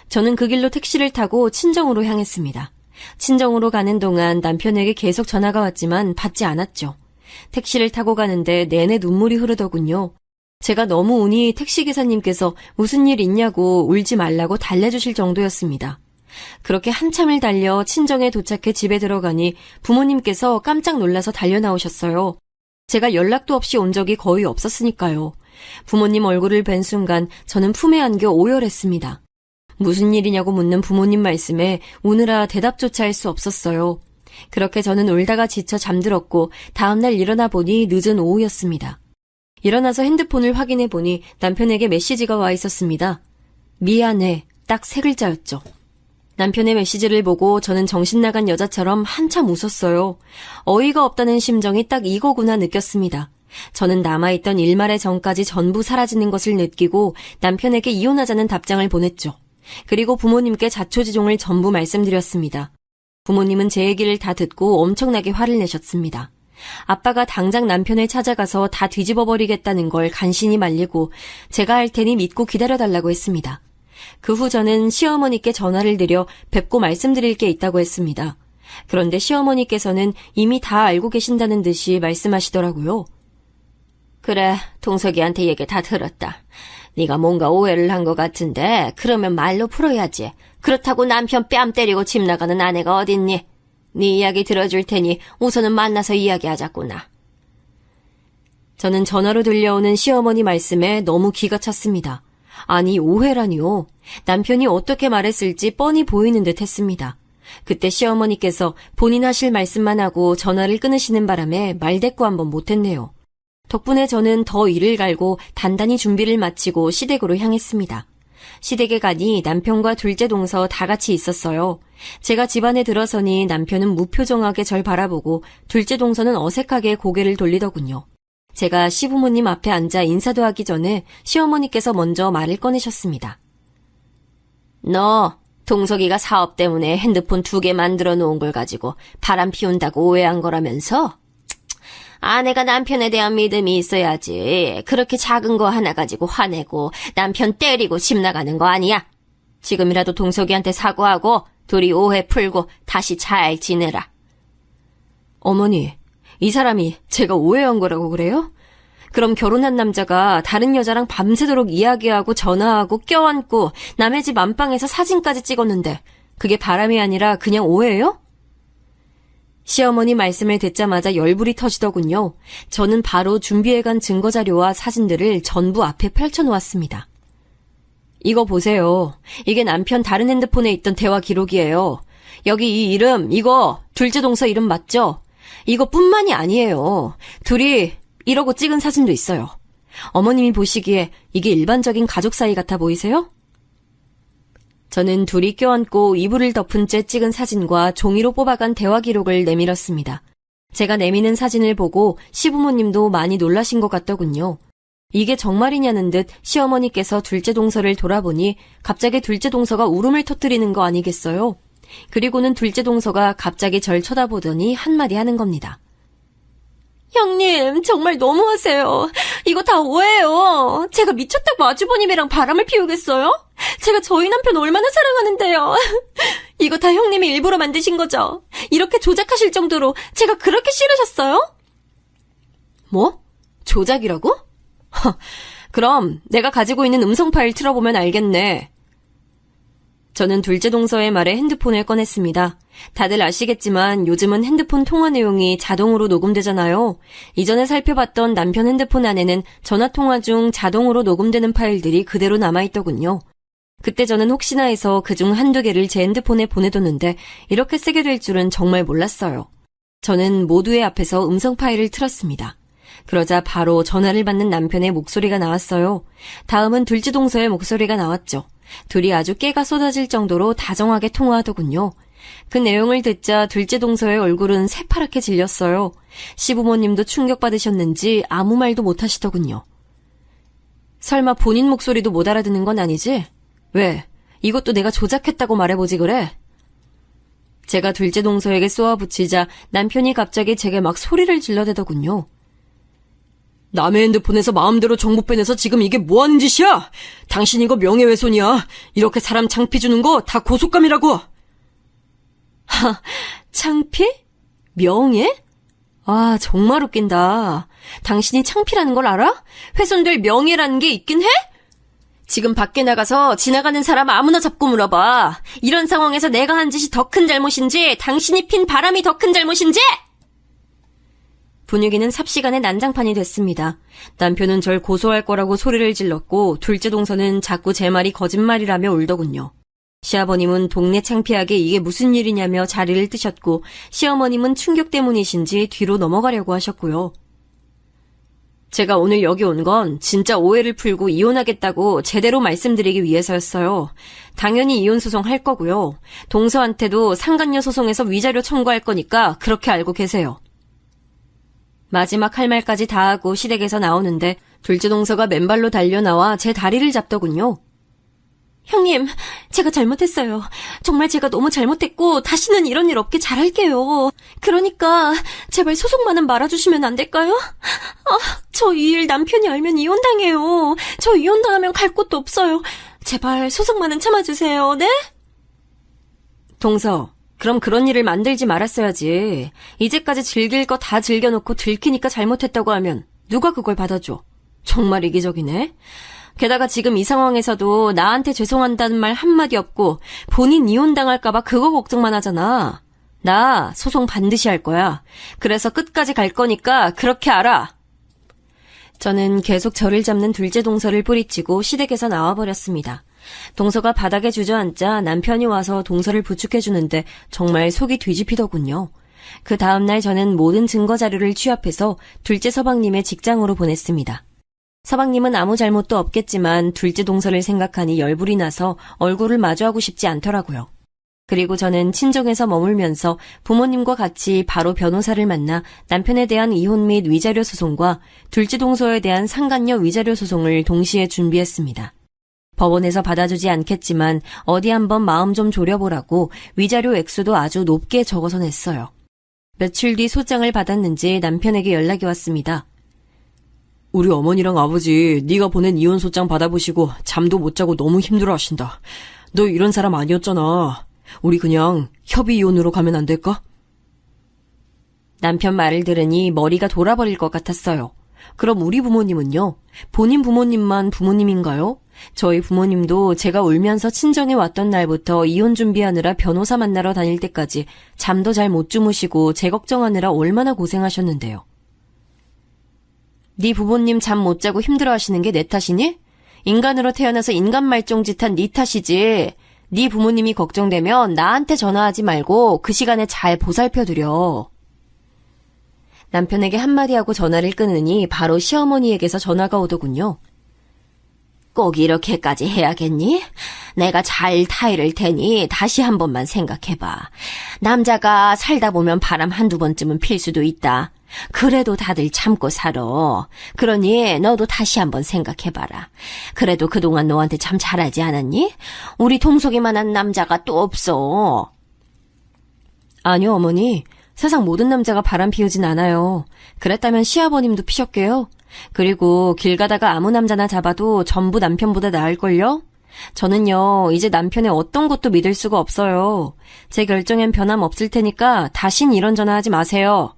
Speaker 2: 저는 그 길로 택시를 타고 친정으로 향했습니다. 친정으로 가는 동안 남편에게 계속 전화가 왔지만 받지 않았죠. 택시를 타고 가는데 내내 눈물이 흐르더군요. 제가 너무 우니 택시기사님께서 무슨 일 있냐고 울지 말라고 달래주실 정도였습니다. 그렇게 한참을 달려 친정에 도착해 집에 들어가니 부모님께서 깜짝 놀라서 달려나오셨어요. 제가 연락도 없이 온 적이 거의 없었으니까요. 부모님 얼굴을 뵌 순간 저는 품에 안겨 오열했습니다. 무슨 일이냐고 묻는 부모님 말씀에 우느라 대답조차 할 수 없었어요. 그렇게 저는 울다가 지쳐 잠들었고 다음날 일어나 보니 늦은 오후였습니다. 일어나서 핸드폰을 확인해 보니 남편에게 메시지가 와 있었습니다. 미안해, 딱 3글자였죠. 남편의 메시지를 보고 저는 정신 나간 여자처럼 한참 웃었어요. 어이가 없다는 심정이 딱 이거구나 느꼈습니다. 저는 남아있던 일말의 정까지 전부 사라지는 것을 느끼고 남편에게 이혼하자는 답장을 보냈죠. 그리고 부모님께 자초지종을 전부 말씀드렸습니다. 부모님은 제 얘기를 다 듣고 엄청나게 화를 내셨습니다. 아빠가 당장 남편을 찾아가서 다 뒤집어버리겠다는 걸 간신히 말리고 제가 할 테니 믿고 기다려달라고 했습니다. 그 후 저는 시어머니께 전화를 드려 뵙고 말씀드릴 게 있다고 했습니다. 그런데 시어머니께서는 이미 다 알고 계신다는 듯이 말씀하시더라고요. 그래, 동석이한테 얘기 다 들었다. 네가 뭔가 오해를 한 것 같은데 그러면 말로 풀어야지. 그렇다고 남편 뺨 때리고 집 나가는 아내가 어딨니? 네 이야기 들어줄 테니 우선은 만나서 이야기하자꾸나. 저는 전화로 들려오는 시어머니 말씀에 너무 기가 찼습니다. 아니, 오해라니요. 남편이 어떻게 말했을지 뻔히 보이는 듯 했습니다. 그때 시어머니께서 본인 하실 말씀만 하고 전화를 끊으시는 바람에 말대꾸 한번 못했네요. 덕분에 저는 더 이를 갈고 단단히 준비를 마치고 시댁으로 향했습니다. 시댁에 가니 남편과 둘째 동서 다 같이 있었어요. 제가 집안에 들어서니 남편은 무표정하게 절 바라보고 둘째 동서는 어색하게 고개를 돌리더군요. 제가 시부모님 앞에 앉아 인사도 하기 전에 시어머니께서 먼저 말을 꺼내셨습니다. 너 동석이가 사업 때문에 핸드폰 2개 만들어 놓은 걸 가지고 바람 피운다고 오해한 거라면서? 아내가 남편에 대한 믿음이 있어야지. 그렇게 작은 거 하나 가지고 화내고 남편 때리고 집 나가는 거 아니야. 지금이라도 동석이한테 사과하고 둘이 오해 풀고 다시 잘 지내라. 어머니, 이 사람이 제가 오해한 거라고 그래요? 그럼 결혼한 남자가 다른 여자랑 밤새도록 이야기하고 전화하고 껴안고 남의 집 안방에서 사진까지 찍었는데 그게 바람이 아니라 그냥 오해예요? 시어머니 말씀을 듣자마자 열불이 터지더군요. 저는 바로 준비해간 증거자료와 사진들을 전부 앞에 펼쳐놓았습니다. 이거 보세요. 이게 남편 다른 핸드폰에 있던 대화 기록이에요. 여기 이 이름, 이거 둘째 동서 이름 맞죠? 이거뿐만이 아니에요. 둘이 이러고 찍은 사진도 있어요. 어머님이 보시기에 이게 일반적인 가족 사이 같아 보이세요? 저는 둘이 껴안고 이불을 덮은 채 찍은 사진과 종이로 뽑아간 대화 기록을 내밀었습니다. 제가 내미는 사진을 보고 시부모님도 많이 놀라신 것 같더군요. 이게 정말이냐는 듯 시어머니께서 둘째 동서를 돌아보니 갑자기 둘째 동서가 울음을 터뜨리는 거 아니겠어요? 그리고는 둘째 동서가 갑자기 절 쳐다보더니 한마디 하는 겁니다. 형님, 정말 너무하세요. 이거 다 오해예요. 제가 미쳤다고 아주버님이랑 바람을 피우겠어요? 제가 저희 남편 얼마나 사랑하는데요. 이거 다 형님이 일부러 만드신 거죠? 이렇게 조작하실 정도로 제가 그렇게 싫으셨어요? 뭐? 조작이라고? 그럼 내가 가지고 있는 음성 파일 틀어보면 알겠네. 저는 둘째 동서의 말에 핸드폰을 꺼냈습니다. 다들 아시겠지만 요즘은 핸드폰 통화 내용이 자동으로 녹음되잖아요. 이전에 살펴봤던 남편 핸드폰 안에는 전화통화 중 자동으로 녹음되는 파일들이 그대로 남아있더군요. 그때 저는 혹시나 해서 그중 한두 개를 제 핸드폰에 보내뒀는데 이렇게 쓰게 될 줄은 정말 몰랐어요. 저는 모두의 앞에서 음성 파일을 틀었습니다. 그러자 바로 전화를 받는 남편의 목소리가 나왔어요. 다음은 둘째 동서의 목소리가 나왔죠. 둘이 아주 깨가 쏟아질 정도로 다정하게 통화하더군요. 그 내용을 듣자 둘째 동서의 얼굴은 새파랗게 질렸어요. 시부모님도 충격받으셨는지 아무 말도 못하시더군요. 설마 본인 목소리도 못 알아듣는 건 아니지? 왜? 이것도 내가 조작했다고 말해보지 그래? 제가 둘째 동서에게 쏘아붙이자 남편이 갑자기 제게 막 소리를 질러대더군요. 남의 핸드폰에서 마음대로 정보 빼내서 지금 이게 뭐하는 짓이야? 당신 이거 명예훼손이야. 이렇게 사람 창피 주는 거 다 고속감이라고. 하, 창피? 명예? 아, 정말 웃긴다. 당신이 창피라는 걸 알아? 훼손될 명예라는 게 있긴 해? 지금 밖에 나가서 지나가는 사람 아무나 잡고 물어봐. 이런 상황에서 내가 한 짓이 더 큰 잘못인지 당신이 핀 바람이 더 큰 잘못인지? 분위기는 삽시간에 난장판이 됐습니다. 남편은 절 고소할 거라고 소리를 질렀고 둘째 동서는 자꾸 제 말이 거짓말이라며 울더군요. 시아버님은 동네 창피하게 이게 무슨 일이냐며 자리를 뜨셨고 시어머님은 충격 때문이신지 뒤로 넘어가려고 하셨고요. 제가 오늘 여기 온 건 진짜 오해를 풀고 이혼하겠다고 제대로 말씀드리기 위해서였어요. 당연히 이혼 소송 할 거고요. 동서한테도 상간녀 소송에서 위자료 청구할 거니까 그렇게 알고 계세요. 마지막 할 말까지 다 하고 시댁에서 나오는데 둘째 동서가 맨발로 달려나와 제 다리를 잡더군요. 형님, 제가 잘못했어요. 정말 제가 너무 잘못했고 다시는 이런 일 없게 잘할게요. 그러니까 제발 소송만은 말아주시면 안 될까요? 저 이 일 남편이 알면 이혼당해요. 저 이혼당하면 갈 곳도 없어요. 제발 소송만은 참아주세요. 네? 동서, 그럼 그런 일을 만들지 말았어야지. 이제까지 즐길 거 다 즐겨놓고 들키니까 잘못했다고 하면 누가 그걸 받아줘? 정말 이기적이네. 게다가 지금 이 상황에서도 나한테 죄송한다는 말 한마디 없고 본인 이혼당할까봐 그거 걱정만 하잖아. 나 소송 반드시 할 거야. 그래서 끝까지 갈 거니까 그렇게 알아. 저는 계속 저를 잡는 둘째 동서를 뿌리치고 시댁에서 나와버렸습니다. 동서가 바닥에 주저앉자 남편이 와서 동서를 부축해주는데 정말 속이 뒤집히더군요. 그 다음날 저는 모든 증거 자료를 취합해서 둘째 서방님의 직장으로 보냈습니다. 서방님은 아무 잘못도 없겠지만 둘째 동서를 생각하니 열불이 나서 얼굴을 마주하고 싶지 않더라고요. 그리고 저는 친정에서 머물면서 부모님과 같이 바로 변호사를 만나 남편에 대한 이혼 및 위자료 소송과 둘째 동서에 대한 상간녀 위자료 소송을 동시에 준비했습니다. 법원에서 받아주지 않겠지만 어디 한번 마음 좀 졸여보라고 위자료 액수도 아주 높게 적어서 냈어요. 며칠 뒤 소장을 받았는지 남편에게 연락이 왔습니다. 우리 어머니랑 아버지 네가 보낸 이혼 소장 받아보시고 잠도 못 자고 너무 힘들어하신다. 너 이런 사람 아니었잖아. 우리 그냥 협의 이혼으로 가면 안 될까? 남편 말을 들으니 머리가 돌아버릴 것 같았어요. 그럼 우리 부모님은요? 본인 부모님만 부모님인가요? 저희 부모님도 제가 울면서 친정에 왔던 날부터 이혼 준비하느라 변호사 만나러 다닐 때까지 잠도 잘 못 주무시고 제 걱정하느라 얼마나 고생하셨는데요. 네 부모님 잠 못 자고 힘들어하시는 게 내 탓이니? 인간으로 태어나서 인간 말종짓한 네 탓이지. 네 부모님이 걱정되면 나한테 전화하지 말고 그 시간에 잘 보살펴드려. 남편에게 한마디 하고 전화를 끊으니 바로 시어머니에게서 전화가 오더군요. 꼭 이렇게까지 해야겠니? 내가 잘 타이를 테니 다시 한 번만 생각해봐. 남자가 살다 보면 바람 한두 번쯤은 필 수도 있다. 그래도 다들 참고 살아. 그러니 너도 다시 한번 생각해봐라. 그래도 그동안 너한테 참 잘하지 않았니? 우리 동석이만한 남자가 또 없어. 아니요, 어머니. 세상 모든 남자가 바람 피우진 않아요. 그랬다면 시아버님도 피셨게요. 그리고 길 가다가 아무 남자나 잡아도 전부 남편보다 나을걸요? 저는요, 이제 남편의 어떤 것도 믿을 수가 없어요. 제 결정엔 변함 없을 테니까 다신 이런 전화하지 마세요.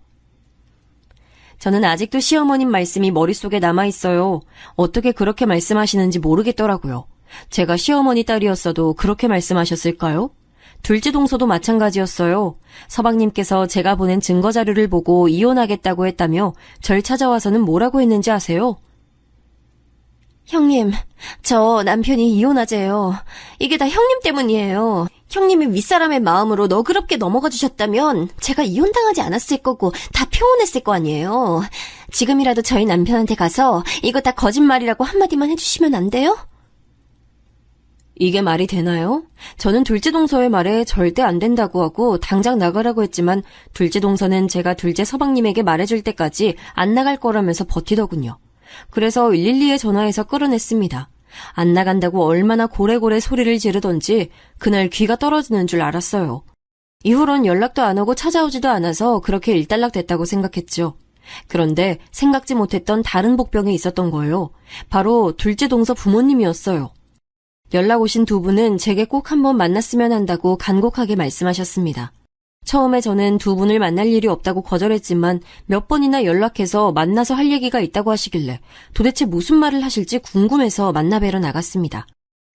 Speaker 2: 저는 아직도 시어머님 말씀이 머릿속에 남아있어요. 어떻게 그렇게 말씀하시는지 모르겠더라고요. 제가 시어머니 딸이었어도 그렇게 말씀하셨을까요? 둘째 동서도 마찬가지였어요. 서방님께서 제가 보낸 증거 자료를 보고 이혼하겠다고 했다며 절 찾아와서는 뭐라고 했는지 아세요? 형님, 저 남편이 이혼하재요. 이게 다 형님 때문이에요. 형님이 윗사람의 마음으로 너그럽게 넘어가 주셨다면 제가 이혼당하지 않았을 거고 다 표현했을 거 아니에요. 지금이라도 저희 남편한테 가서 이거 다 거짓말이라고 한마디만 해주시면 안 돼요? 이게 말이 되나요? 저는 둘째 동서의 말에 절대 안 된다고 하고 당장 나가라고 했지만 둘째 동서는 제가 둘째 서방님에게 말해줄 때까지 안 나갈 거라면서 버티더군요. 그래서 112에 전화해서 끌어냈습니다. 안 나간다고 얼마나 고래고래 소리를 지르던지 그날 귀가 떨어지는 줄 알았어요. 이후론 연락도 안 오고 찾아오지도 않아서 그렇게 일단락됐다고 생각했죠. 그런데 생각지 못했던 다른 복병이 있었던 거예요. 바로 둘째 동서 부모님이었어요. 연락 오신 두 분은 제게 꼭 한번 만났으면 한다고 간곡하게 말씀하셨습니다. 처음에 저는 두 분을 만날 일이 없다고 거절했지만 몇 번이나 연락해서 만나서 할 얘기가 있다고 하시길래 도대체 무슨 말을 하실지 궁금해서 만나뵈러 나갔습니다.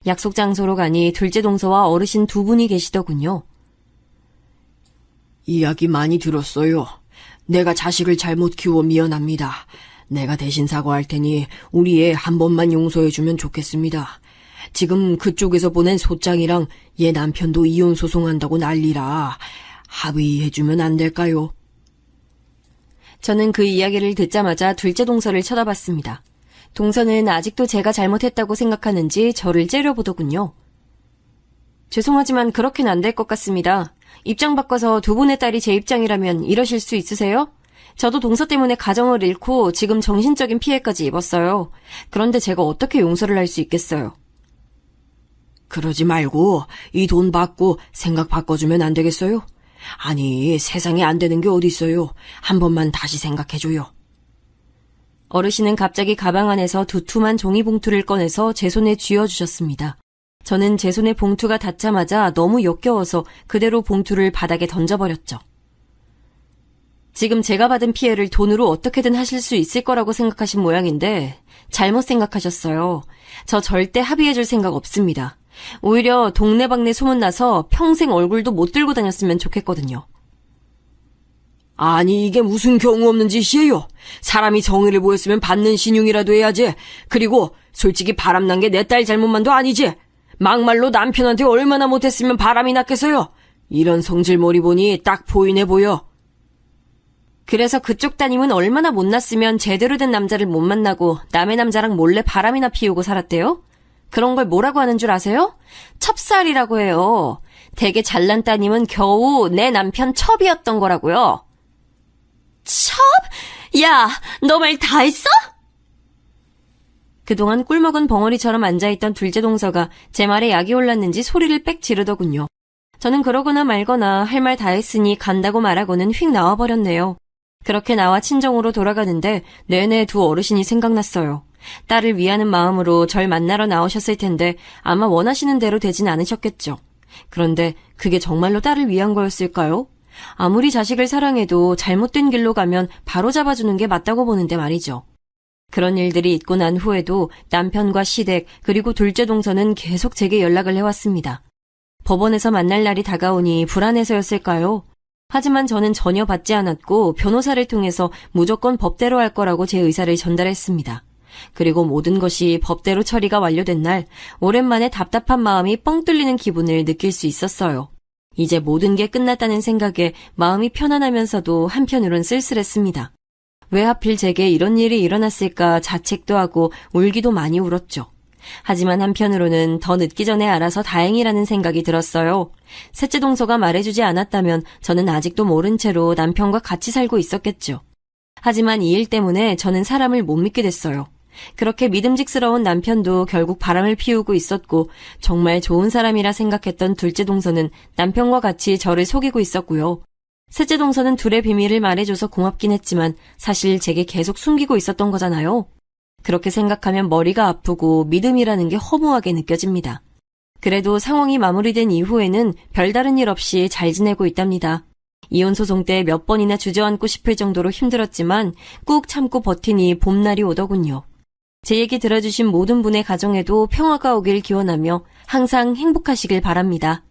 Speaker 2: 약속 장소로 가니 둘째 동서와 어르신 두 분이 계시더군요.
Speaker 3: 이야기 많이 들었어요. 내가 자식을 잘못 키워 미안합니다. 내가 대신 사과할 테니 우리 애 한 번만 용서해주면 좋겠습니다. 지금 그쪽에서 보낸 소장이랑 얘 남편도 이혼 소송한다고 난리라. 합의해주면 안 될까요?
Speaker 2: 저는 그 이야기를 듣자마자 둘째 동서를 쳐다봤습니다. 동서는 아직도 제가 잘못했다고 생각하는지 저를 째려보더군요. 죄송하지만 그렇게는 안 될 것 같습니다. 입장 바꿔서 두 분의 딸이 제 입장이라면 이러실 수 있으세요? 저도 동서 때문에 가정을 잃고 지금 정신적인 피해까지 입었어요. 그런데 제가 어떻게 용서를 할 수 있겠어요?
Speaker 3: 그러지 말고 이 돈 받고 생각 바꿔주면 안 되겠어요? 아니, 세상에 안 되는 게 어디 있어요. 한 번만 다시 생각해줘요.
Speaker 2: 어르신은 갑자기 가방 안에서 두툼한 종이봉투를 꺼내서 제 손에 쥐어주셨습니다. 저는 제 손에 봉투가 닿자마자 너무 역겨워서 그대로 봉투를 바닥에 던져버렸죠. 지금 제가 받은 피해를 돈으로 어떻게든 하실 수 있을 거라고 생각하신 모양인데 잘못 생각하셨어요. 저 절대 합의해줄 생각 없습니다. 오히려 동네방네 소문나서 평생 얼굴도 못 들고 다녔으면 좋겠거든요.
Speaker 3: 아니, 이게 무슨 경우 없는 짓이에요. 사람이 정의를 보였으면 받는 신용이라도 해야지. 그리고 솔직히 바람난 게 내 딸 잘못만도 아니지. 막말로 남편한테 얼마나 못했으면 바람이 났겠어요. 이런 성질머리 보니 딱 보이네 보여.
Speaker 2: 그래서 그쪽 따님은 얼마나 못났으면 제대로 된 남자를 못 만나고 남의 남자랑 몰래 바람이나 피우고 살았대요? 그런 걸 뭐라고 하는 줄 아세요? 첩살이라고 해요. 되게 잘난 따님은 겨우 내 남편 첩이었던 거라고요. 첩? 야, 너 말 다 했어? 그동안 꿀먹은 벙어리처럼 앉아있던 둘째 동서가 제 말에 약이 올랐는지 소리를 빽 지르더군요. 저는 그러거나 말거나 할 말 다 했으니 간다고 말하고는 휙 나와버렸네요. 그렇게 나와 친정으로 돌아가는데 내내 두 어르신이 생각났어요. 딸을 위하는 마음으로 절 만나러 나오셨을 텐데 아마 원하시는 대로 되진 않으셨겠죠. 그런데 그게 정말로 딸을 위한 거였을까요? 아무리 자식을 사랑해도 잘못된 길로 가면 바로 잡아주는 게 맞다고 보는데 말이죠. 그런 일들이 있고 난 후에도 남편과 시댁 그리고 둘째 동서는 계속 제게 연락을 해왔습니다. 법원에서 만날 날이 다가오니 불안해서였을까요? 하지만 저는 전혀 받지 않았고 변호사를 통해서 무조건 법대로 할 거라고 제 의사를 전달했습니다. 그리고 모든 것이 법대로 처리가 완료된 날 오랜만에 답답한 마음이 뻥 뚫리는 기분을 느낄 수 있었어요. 이제 모든 게 끝났다는 생각에 마음이 편안하면서도 한편으론 쓸쓸했습니다. 왜 하필 제게 이런 일이 일어났을까 자책도 하고 울기도 많이 울었죠. 하지만 한편으로는 더 늦기 전에 알아서 다행이라는 생각이 들었어요. 셋째 동서가 말해주지 않았다면 저는 아직도 모른 채로 남편과 같이 살고 있었겠죠. 하지만 이 일 때문에 저는 사람을 못 믿게 됐어요. 그렇게 믿음직스러운 남편도 결국 바람을 피우고 있었고 정말 좋은 사람이라 생각했던 둘째 동서는 남편과 같이 저를 속이고 있었고요. 셋째 동서는 둘의 비밀을 말해줘서 고맙긴 했지만 사실 제게 계속 숨기고 있었던 거잖아요. 그렇게 생각하면 머리가 아프고 믿음이라는 게 허무하게 느껴집니다. 그래도 상황이 마무리된 이후에는 별다른 일 없이 잘 지내고 있답니다. 이혼 소송 때 몇 번이나 주저앉고 싶을 정도로 힘들었지만 꾹 참고 버티니 봄날이 오더군요. 제 얘기 들어주신 모든 분의 가정에도 평화가 오길 기원하며 항상 행복하시길 바랍니다.